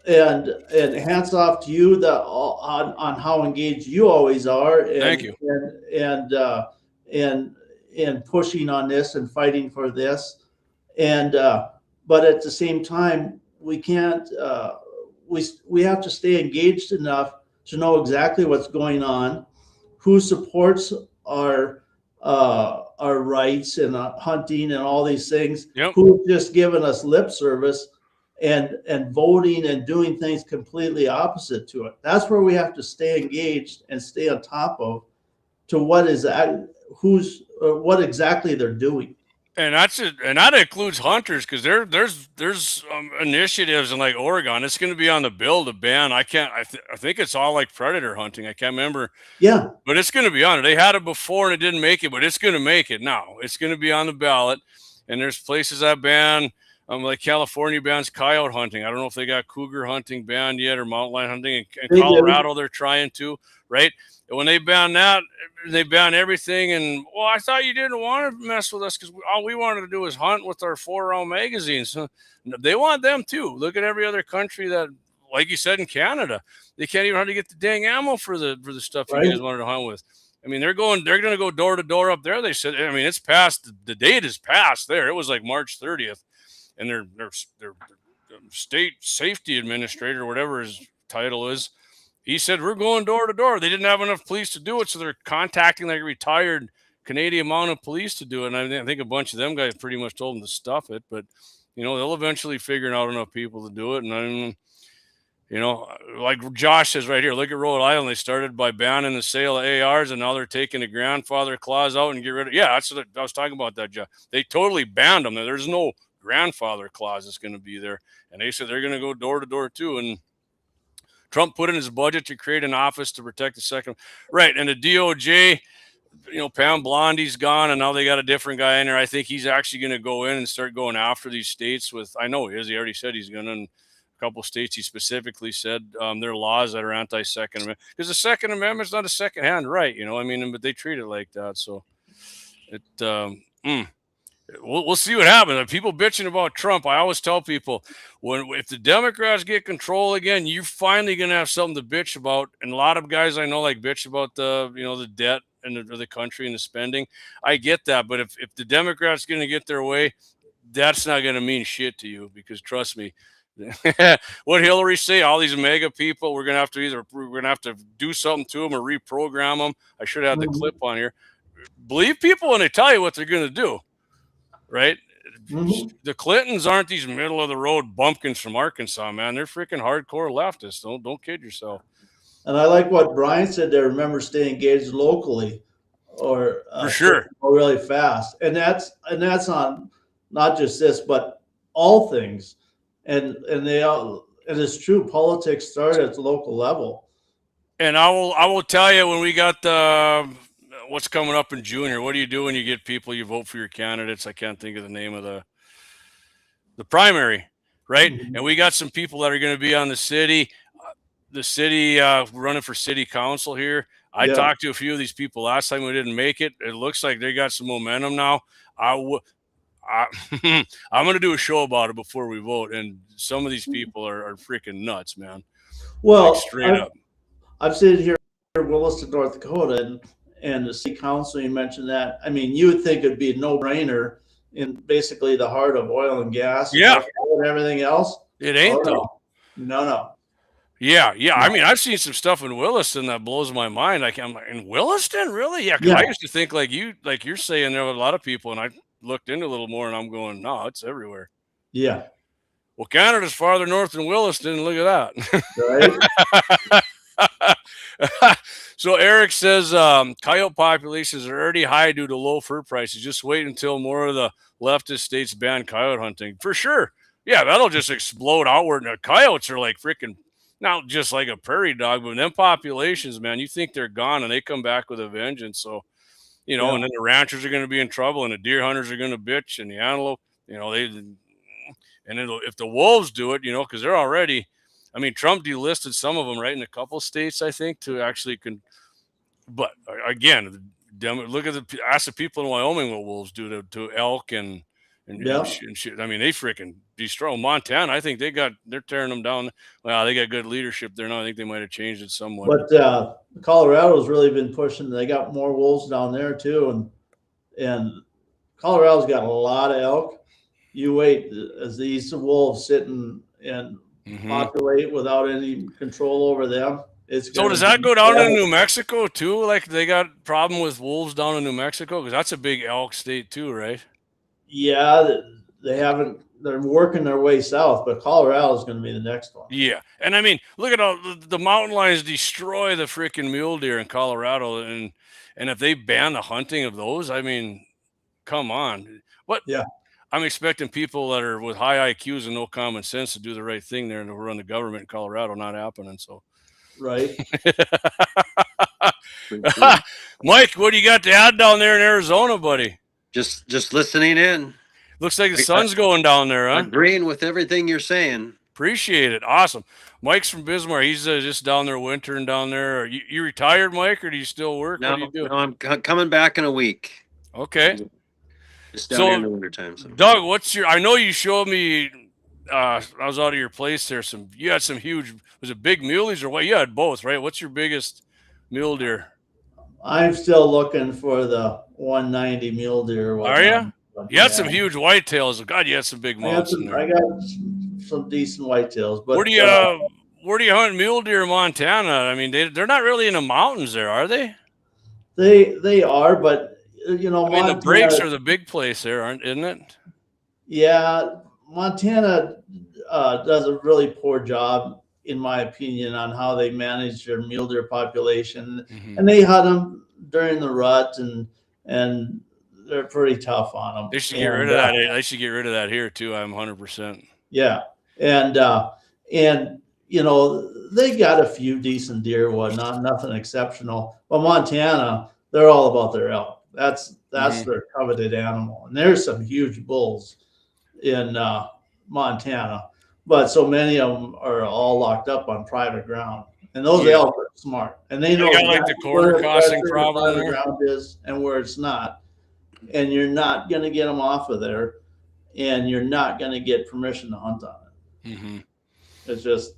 And hats off to you on how engaged you always are. And, thank you. And pushing on this and fighting for this. And but at the same time, we can't. We have to stay engaged enough to know exactly what's going on, who supports our rights and hunting and all these things, who's just given us lip service and voting and doing things completely opposite to it. That's where we have to stay engaged and stay on top of to what exactly they're doing. And that's it, and that includes hunters, because there's initiatives in like Oregon. It's going to be on the bill to ban. I think it's all like predator hunting. I can't remember. Yeah, but it's going to be on it. They had it before and it didn't make it, but it's going to make it now. It's going to be on the ballot. And there's places that ban, like California bans coyote hunting. I don't know if they got cougar hunting banned yet or mountain lion hunting. In Colorado, they're trying to, right? And when they ban that, they ban everything. And, well, I thought you didn't want to mess with us because all we wanted to do was hunt with our 4-round magazines. They want them too. Look at every other country that, like you said, in Canada, they can't even hardly get the dang ammo for the stuff you guys wanted to hunt with. I mean, they're going to go door to door up there. They said, I mean, it's past, the date is past there. It was like March 30th. And their state safety administrator, whatever his title is, he said, we're going door to door. They didn't have enough police to do it, so they're contacting like retired Canadian Mounted Police to do it. And I think a bunch of them guys pretty much told them to stuff it. But, they'll eventually figure out enough people to do it. And like Josh says right here, look at Rhode Island. They started by banning the sale of ARs, and now they're taking the grandfather clause out and get rid of. Yeah, that's what I was talking about. That Josh. They totally banned them. There's no grandfather clause that's going to be there, and they said they're going to go door to door too. And Trump put in his budget to create an office to protect the second. Right, and the DOJ. Pam Blondie's gone, and now they got a different guy in there. I think he's actually going to go in and start going after these states with. I know he is. He already said he's going to. A couple of states, he specifically said there are laws that are anti-Second Amendment, because the Second Amendment's not a second-hand right, but they treat it like that. So we'll see what happens. People bitching about Trump. I always tell people, if the Democrats get control again, you're finally going to have something to bitch about. And a lot of guys I know like bitch about the debt and the country and the spending. I get that, but if the Democrats going to get their way, that's not going to mean shit to you, because trust me. What Hillary say? All these mega people, we're gonna have to do something to them or reprogram them. I should have the clip on here. Believe people when they tell you what they're gonna do. right? Mhm. The Clintons aren't these middle of the road bumpkins from Arkansas, man. They're freaking hardcore leftists. Don't kid yourself. And I like what Brian said there. Remember, stay engaged locally, or For quit sure. really fast. And that's on not just this, but all things. And they all, and it's true. Politics start at the local level. And I will tell you, when we got the what's coming up in June here, what do you do when you get people, you vote for your candidates? I can't think of the name of the primary, right? Mhm. And we got some people that are going to be on the city running for city council here. I Yeah. talked to a few of these people last time we didn't make it. It looks like they got some momentum now. I'm going to do a show about it before we vote. And some of these people are freaking nuts, man. Like Well, straight up. I've seen here in Williston, North Dakota, and the city council. You mentioned that. I mean, you would think it'd be a no-brainer in basically the heart of oil and gas, Yeah. and everything else. It ain't Oh, though. No. Yeah. No. I mean, I've seen some stuff in Williston that blows my mind. I'm like, in Williston, really? Yeah, because Yeah. I used to think like you're saying there were a lot of people, and I looked into a little more, and I'm going, no, it's everywhere. Yeah. Well, Canada's farther north than Williston. Look at Right. that. So Eric says coyote populations are already high due to low fur prices. Just wait until more of the leftist states ban coyote hunting. For sure. Yeah, that'll just explode outward. And the coyotes are like freaking, not just like a prairie dog, but them populations, man, you think they're gone and they come back with a vengeance. So, and then the ranchers are going to be in trouble, and the deer hunters are going to bitch, and the antelope, and if the wolves do it, because they're already, I mean, Trump delisted some of them, right, in a couple states, I think, to actually but again, ask the people in Wyoming what wolves do to elk and shit. I mean, they freaking destroy Montana. I think they're tearing them down. Well, they got good leadership there now. I think they might have changed it somewhat. But Colorado's really been pushing. They got more wolves down there too, and Colorado's got a lot of elk. You wait as these wolves sit and populate without any control over them. So does that go down in New Mexico too? Like they got problem with wolves down in New Mexico, because that's a big elk state too, right? Yeah, they haven't. They're working their way south, but Colorado is going to be the next one. Yeah, and I mean, look at all the mountain lions destroy the freaking mule deer in Colorado, and if they ban the hunting of those, I mean, come on. What? Yeah. I'm expecting people that are with high IQs and no common sense to do the right thing there and to run the government in Colorado. Not happening. So, right. Mike, what do you got to add down there in Arizona, buddy? Just listening in. Looks like the sun's going down there, huh? Agreeing with everything you're saying. Appreciate it. Awesome. Mike's from Bismarck. He's just down there wintering down there. You retired, Mike, or do you still work? No, what do you do? no, I'm coming back in a week. Okay. Just down here in the wintertime. So. Doug, I know you showed me, I was out of your place there. You had some huge, was it big muleys or what? You had both, right? What's your biggest mule deer? I'm still looking for the 190 mule deer. Are you? You had some huge whitetails. God, you had some big mounts in there. I got some decent whitetails. But where do you hunt mule deer in Montana? I mean, they're not really in the mountains there, are they? They are, but I mean, the breaks are the big place there, isn't it? Yeah, Montana does a really poor job, in my opinion, on how they manage their mule deer population, and they hunt them during the rut, and they're pretty tough on them. They should get rid of that. They should get rid of that here too. I'm 100%. Yeah, and they got a few decent deer, whatnot, nothing exceptional. But Montana, they're all about their elk. That's their coveted animal, and there's some huge bulls in Montana, but so many of them are all locked up on private ground, and those elk are smart, and they know got like the corner crossing problem where the ground is and where it's not, and you're not going to get them off of there, and you're not going to get permission to hunt on it. It's just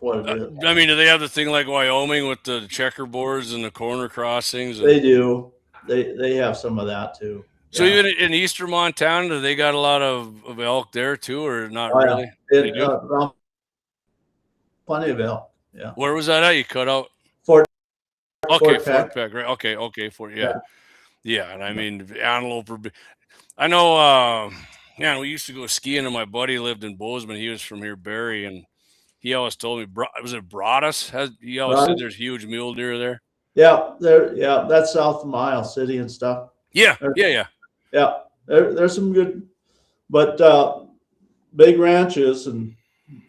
what it is. I mean, do they have the thing like Wyoming with the checkerboards and the corner crossings? They do. They have some of that too. So even in eastern Montana, do they got a lot of elk there too, or not really? They do. Plenty of elk. Yeah. Where was that at? You cut out. Fort Peck, right? Okay, Fort. Yeah. And I mean, antelope. I know, man, we used to go skiing, and my buddy lived in Bozeman. He was from here, Barry, and he always told me, was it Broadus? He always said Right? there's huge mule deer there. Yeah, there. Yeah, that's south of Mile City and stuff. Yeah, There- yeah. Yeah, there's some good, but big ranches and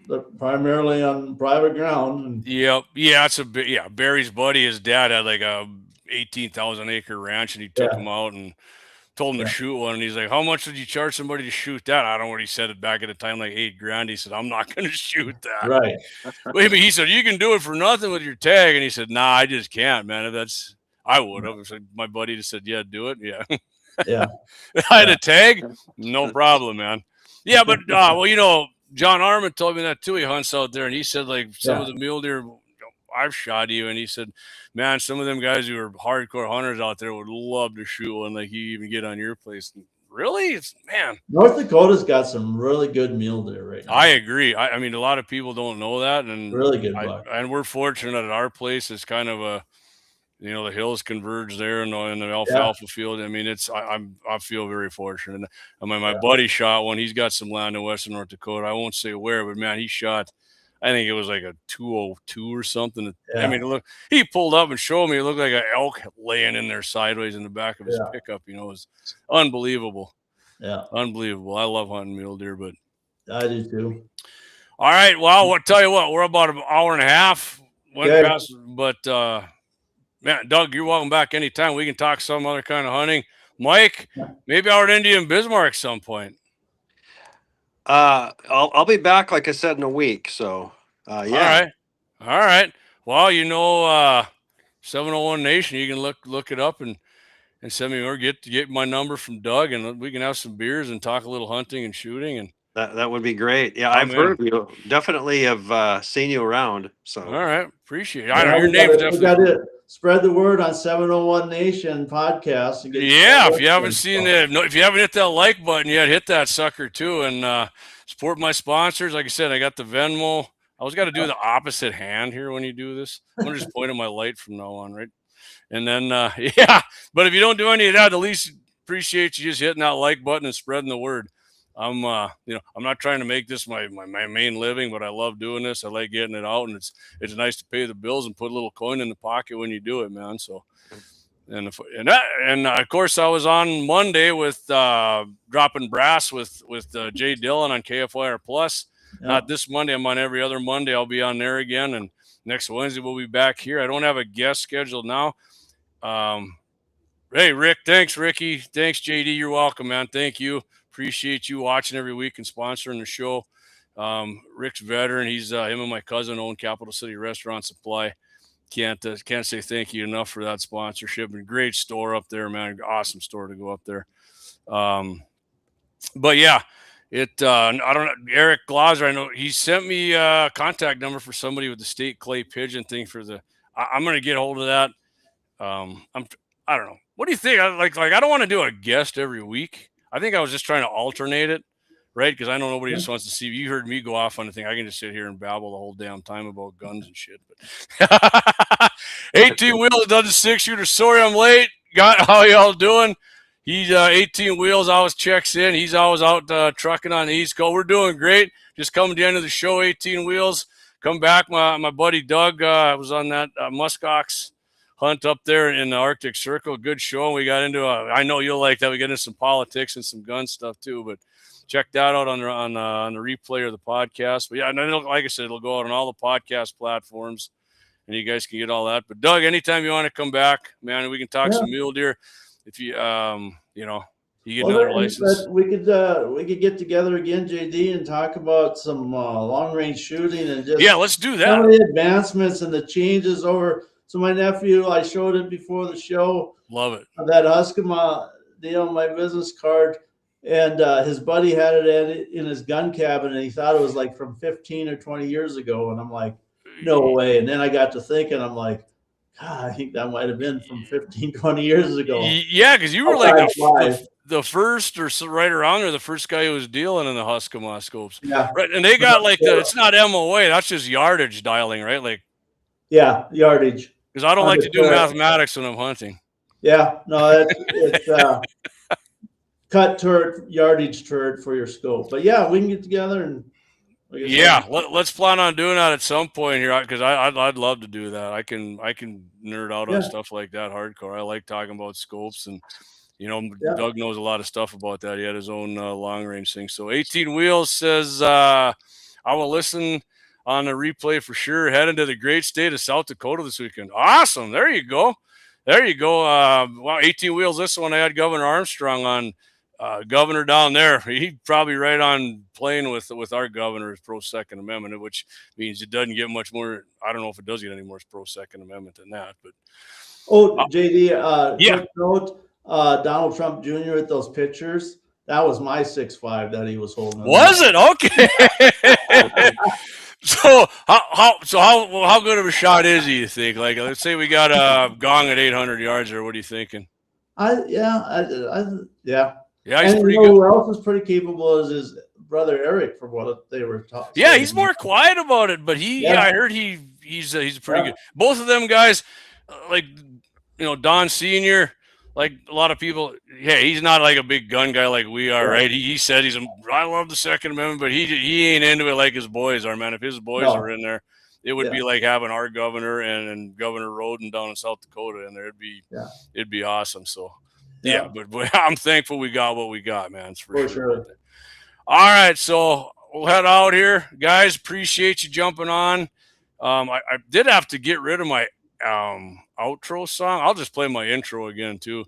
they're primarily on private ground. And Yep. Yeah, it's a bit. Yeah, Barry's buddy, his dad had like a 18,000 acre ranch, and he took Yeah. him out and told him Yeah. to shoot one. And he's like, "How much did you charge somebody to shoot that?" I don't know what he said it back at the time, like $8,000. He said, "I'm not going to shoot that." right. Wait, but he said, "You can do it for nothing with your tag," and he said, "Nah, I just can't, man. If that's, I would have." So my buddy just said, "Yeah, do it." Yeah. Yeah. If I had a tag, no problem, man. Yeah, but well, you know, John Armin told me that too. He hunts out there, and he said like some of the mule deer I've shot you, and he said, man, some of them guys who are hardcore hunters out there would love to shoot one. Like you even get on your place. Really, it's man. North Dakota's got some really good mule deer right now. I agree. I mean, a lot of people don't know that, and Really good buck. and we're fortunate at our place. It's kind of a, you know, the hills converge there in the alfalfa field. I mean, it's I feel very fortunate. I mean, my buddy shot one. He's got some land in western North Dakota. I won't say where, but man, he shot. I think it was like a 202 or something. I mean, look, he pulled up and showed me. It looked like an elk laying in there sideways in the back of his pickup. You know, it was unbelievable. Yeah, unbelievable. I love hunting mule deer, but I do too. All right. Well, I'll tell you what, we're about an hour and a half. Went past, but man, Doug, you're welcome back anytime. We can talk some other kind of hunting. Mike, maybe out in India and Bismarck some point. I'll be back, like I said, in a week. So, yeah. All right. Well, you know, 701 Nation, you can look it up and send me or get my number from Doug, and we can have some beers and talk a little hunting and shooting. And that would be great. Yeah, I've heard of you. Definitely have seen you around. So, all right, appreciate it. I know your name's definitely. We got to spread the word on 701 Nation podcast. And if you haven't seen it, if you haven't hit that like button yet, hit that sucker too, and support my sponsors. Like I said, I got the Venmo. I always got to do the opposite hand here when you do this. I'm gonna just point at my light from now on, right? And then yeah, but if you don't do any of that, the least appreciate you just hitting that like button and spreading the word. I'm you know, I'm not trying to make this my main living, but I love doing this. I like getting it out, and it's nice to pay the bills and put a little coin in the pocket when you do it, man. So and of course I was on Monday with dropping brass with Jay Dillon on KFYR Plus. Not this Monday. I'm on every other Monday. I'll be on there again, and next Wednesday we'll be back here. I don't have a guest scheduled now. Hey, Rick. Thanks, Ricky. Thanks, JD. You're welcome, man. Thank you. Appreciate you watching every week and sponsoring the show. Rick's veteran. He's him and my cousin own Capital City Restaurant Supply. Can't say thank you enough for that sponsorship. And great store up there, man. Awesome store to go up there. But yeah, I don't know. Eric Glauser, I know he sent me a contact number for somebody with the state clay pigeon thing for the. I'm gonna get hold of that. I don't know. What do you think? Like I don't want to do a guest every week. I think I was just trying to alternate it, right? Because I know nobody just wants to see. You heard me go off on the thing. I can just sit here and babble the whole damn time about guns and shit. But 18 wheels does a 6-shooter. Sorry I'm late. How y'all doing? He's 18 wheels. Always checks in. He's always out trucking on the East Coast. We're doing great. Just coming to the end of the show. 18 wheels. Come back. My buddy Doug was on that Musk Ox hunt up there in the Arctic Circle. Good show. We got into I know you'll like that. We got into some politics and some gun stuff too, but check that out on the replay or the podcast. But yeah, and like I said, it'll go out on all the podcast platforms, and you guys can get all that. But Doug, anytime you want to come back, man, we can talk some mule deer. If you you know, you get another license. We could get together again, JD, and talk about some long range shooting and just let's do that. Some of the advancements and the changes over. So my nephew, I showed it before the show. Love it. That Huskama deal, my business card, and his buddy had it in his gun cabinet, and he thought it was like from 15 or 20 years ago. And I'm like, no way. And then I got to thinking, I'm like, God, I think that might have been from 15, 20 years ago. Yeah, because you were like the first or right around there, the first guy who was dealing in the Huskama scopes. Yeah. Right. And they got like it's not MOA, that's just yardage dialing, right? Like yardage. Because I don't like to do mathematics when I'm hunting. Yeah, no, it's cut turret, yardage turret for your scope. But yeah, we can get together and. Yeah, let's plan on doing that at some point here because I'd love to do that. I can nerd out on stuff like that hardcore. I like talking about scopes and Doug knows a lot of stuff about that. He had his own long range thing. So 18 Wheels says I will listen on the replay for sure. Heading to the great state of South Dakota this weekend. Awesome. There you go. Wow, 18 Wheels. This one I had Governor Armstrong on. Governor down there, he'd probably right on playing with our governor's pro Second Amendment, which means it doesn't get much more. I don't know if it does get any more pro Second Amendment than that. But JD, quick note: Donald Trump Jr. with those pictures. That was my 6.5 that he was holding. Was it okay? So how good of a shot is he? You think? Like, let's say we got a gong at 800 yards, or what are you thinking? Yeah, he's pretty good. Who else is pretty capable is his brother Eric, for what they were talking. Yeah, he's more quiet about it, but I heard he's pretty good. Both of them guys, like Don Senior, like a lot of people. Yeah, he's not like a big gun guy like we are, right? He said I love the Second Amendment, but he ain't into it like his boys are, man. If his boys are in there, it would be like having our governor and Governor Roden down in South Dakota in there. It'd be awesome. So. Yeah, but I'm thankful we got what we got, man. It's for sure. All right, so we'll head out here. Guys, appreciate you jumping on. I did have to get rid of my outro song. I'll just play my intro again, too.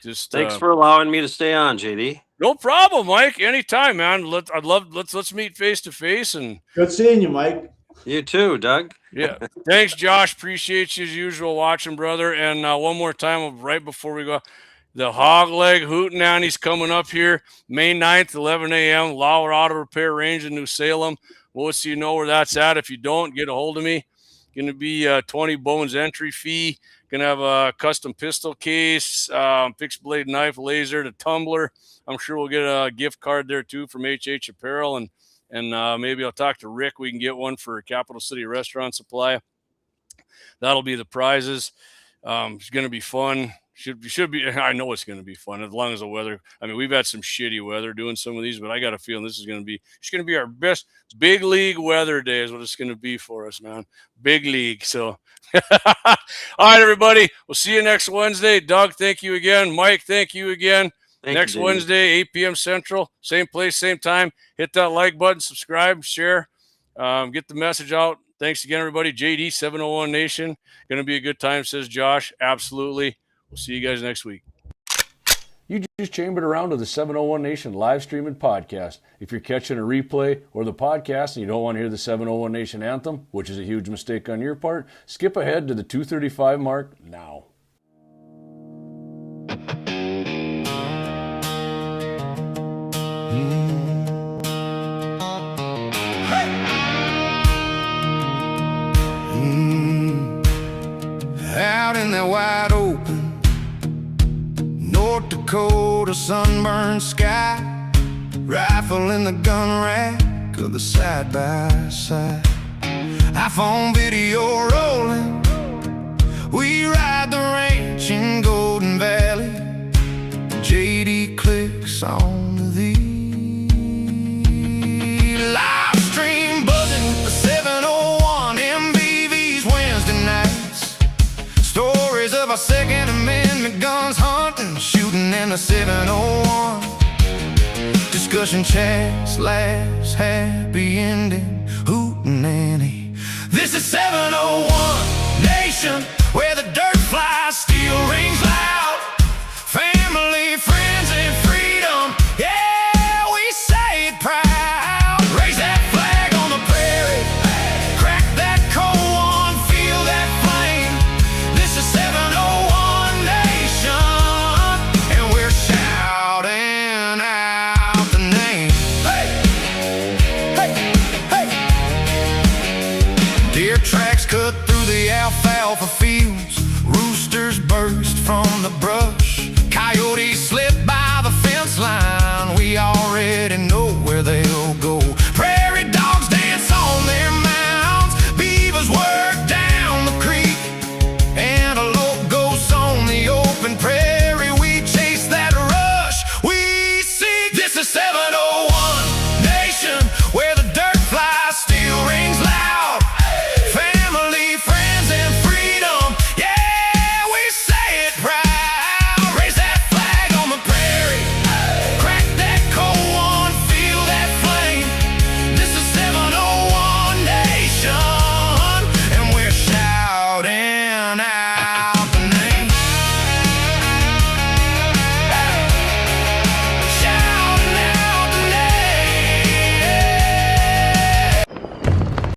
Thanks for allowing me to stay on, JD. No problem, Mike. Anytime, man. Let's meet face to face. And good seeing you, Mike. You too, Doug. Yeah. Thanks, Josh. Appreciate you as usual watching, brother. And one more time, right before we go. The Hog Leg Hootenanny's coming up here May 9th, 11 a.m. Lauer Auto Repair Range in New Salem. We'll let you know where that's at. If you don't, get a hold of me. Going to be 20 bones entry fee. Going to have a custom pistol case, fixed blade knife, laser, the tumbler. I'm sure we'll get a gift card there too from HH Apparel. And maybe I'll talk to Rick. We can get one for Capital City Restaurant Supply. That'll be the prizes. It's going to be fun. Should be. I know it's going to be fun as long as the weather. I mean, we've had some shitty weather doing some of these, but I got a feeling this is going to be our best big league weather day is what it's going to be for us, man. Big league. So, all right, everybody. We'll see you next Wednesday. Doug, thank you again. Mike, thank you again. Next Wednesday, 8 p.m. Central, same place, same time. Hit that like button, subscribe, share, get the message out. Thanks again, everybody. JD 701 Nation. Going to be a good time, says Josh. Absolutely. We'll see you guys next week. You just chambered around to the 701 Nation live streaming podcast. If you're catching a replay or the podcast and you don't want to hear the 701 Nation anthem, which is a huge mistake on your part, skip ahead to the 2:35 mark now. Out in that wide open North Dakota sunburned sky, rifle in the gun rack of the side-by-side, iPhone video rolling. We ride the ranch in Golden Valley. JD clicks on the live stream buzzing with the 701 MVVs Wednesday nights. Stories of our Second Amendment guns hunting, shooting in the 701. Discussion chats, laughs, happy ending, hootenanny. This is 701 Nation, where the dirt flies, steel rings loud. Family, friends, and freedom, yeah, we say it proud. Raise that flag on the prairie, crack that cold one, feel that flame. This is 701 Nation, and we're shouting out the name. Hey, hey, hey. Deer tracks cut through the alfalfa field.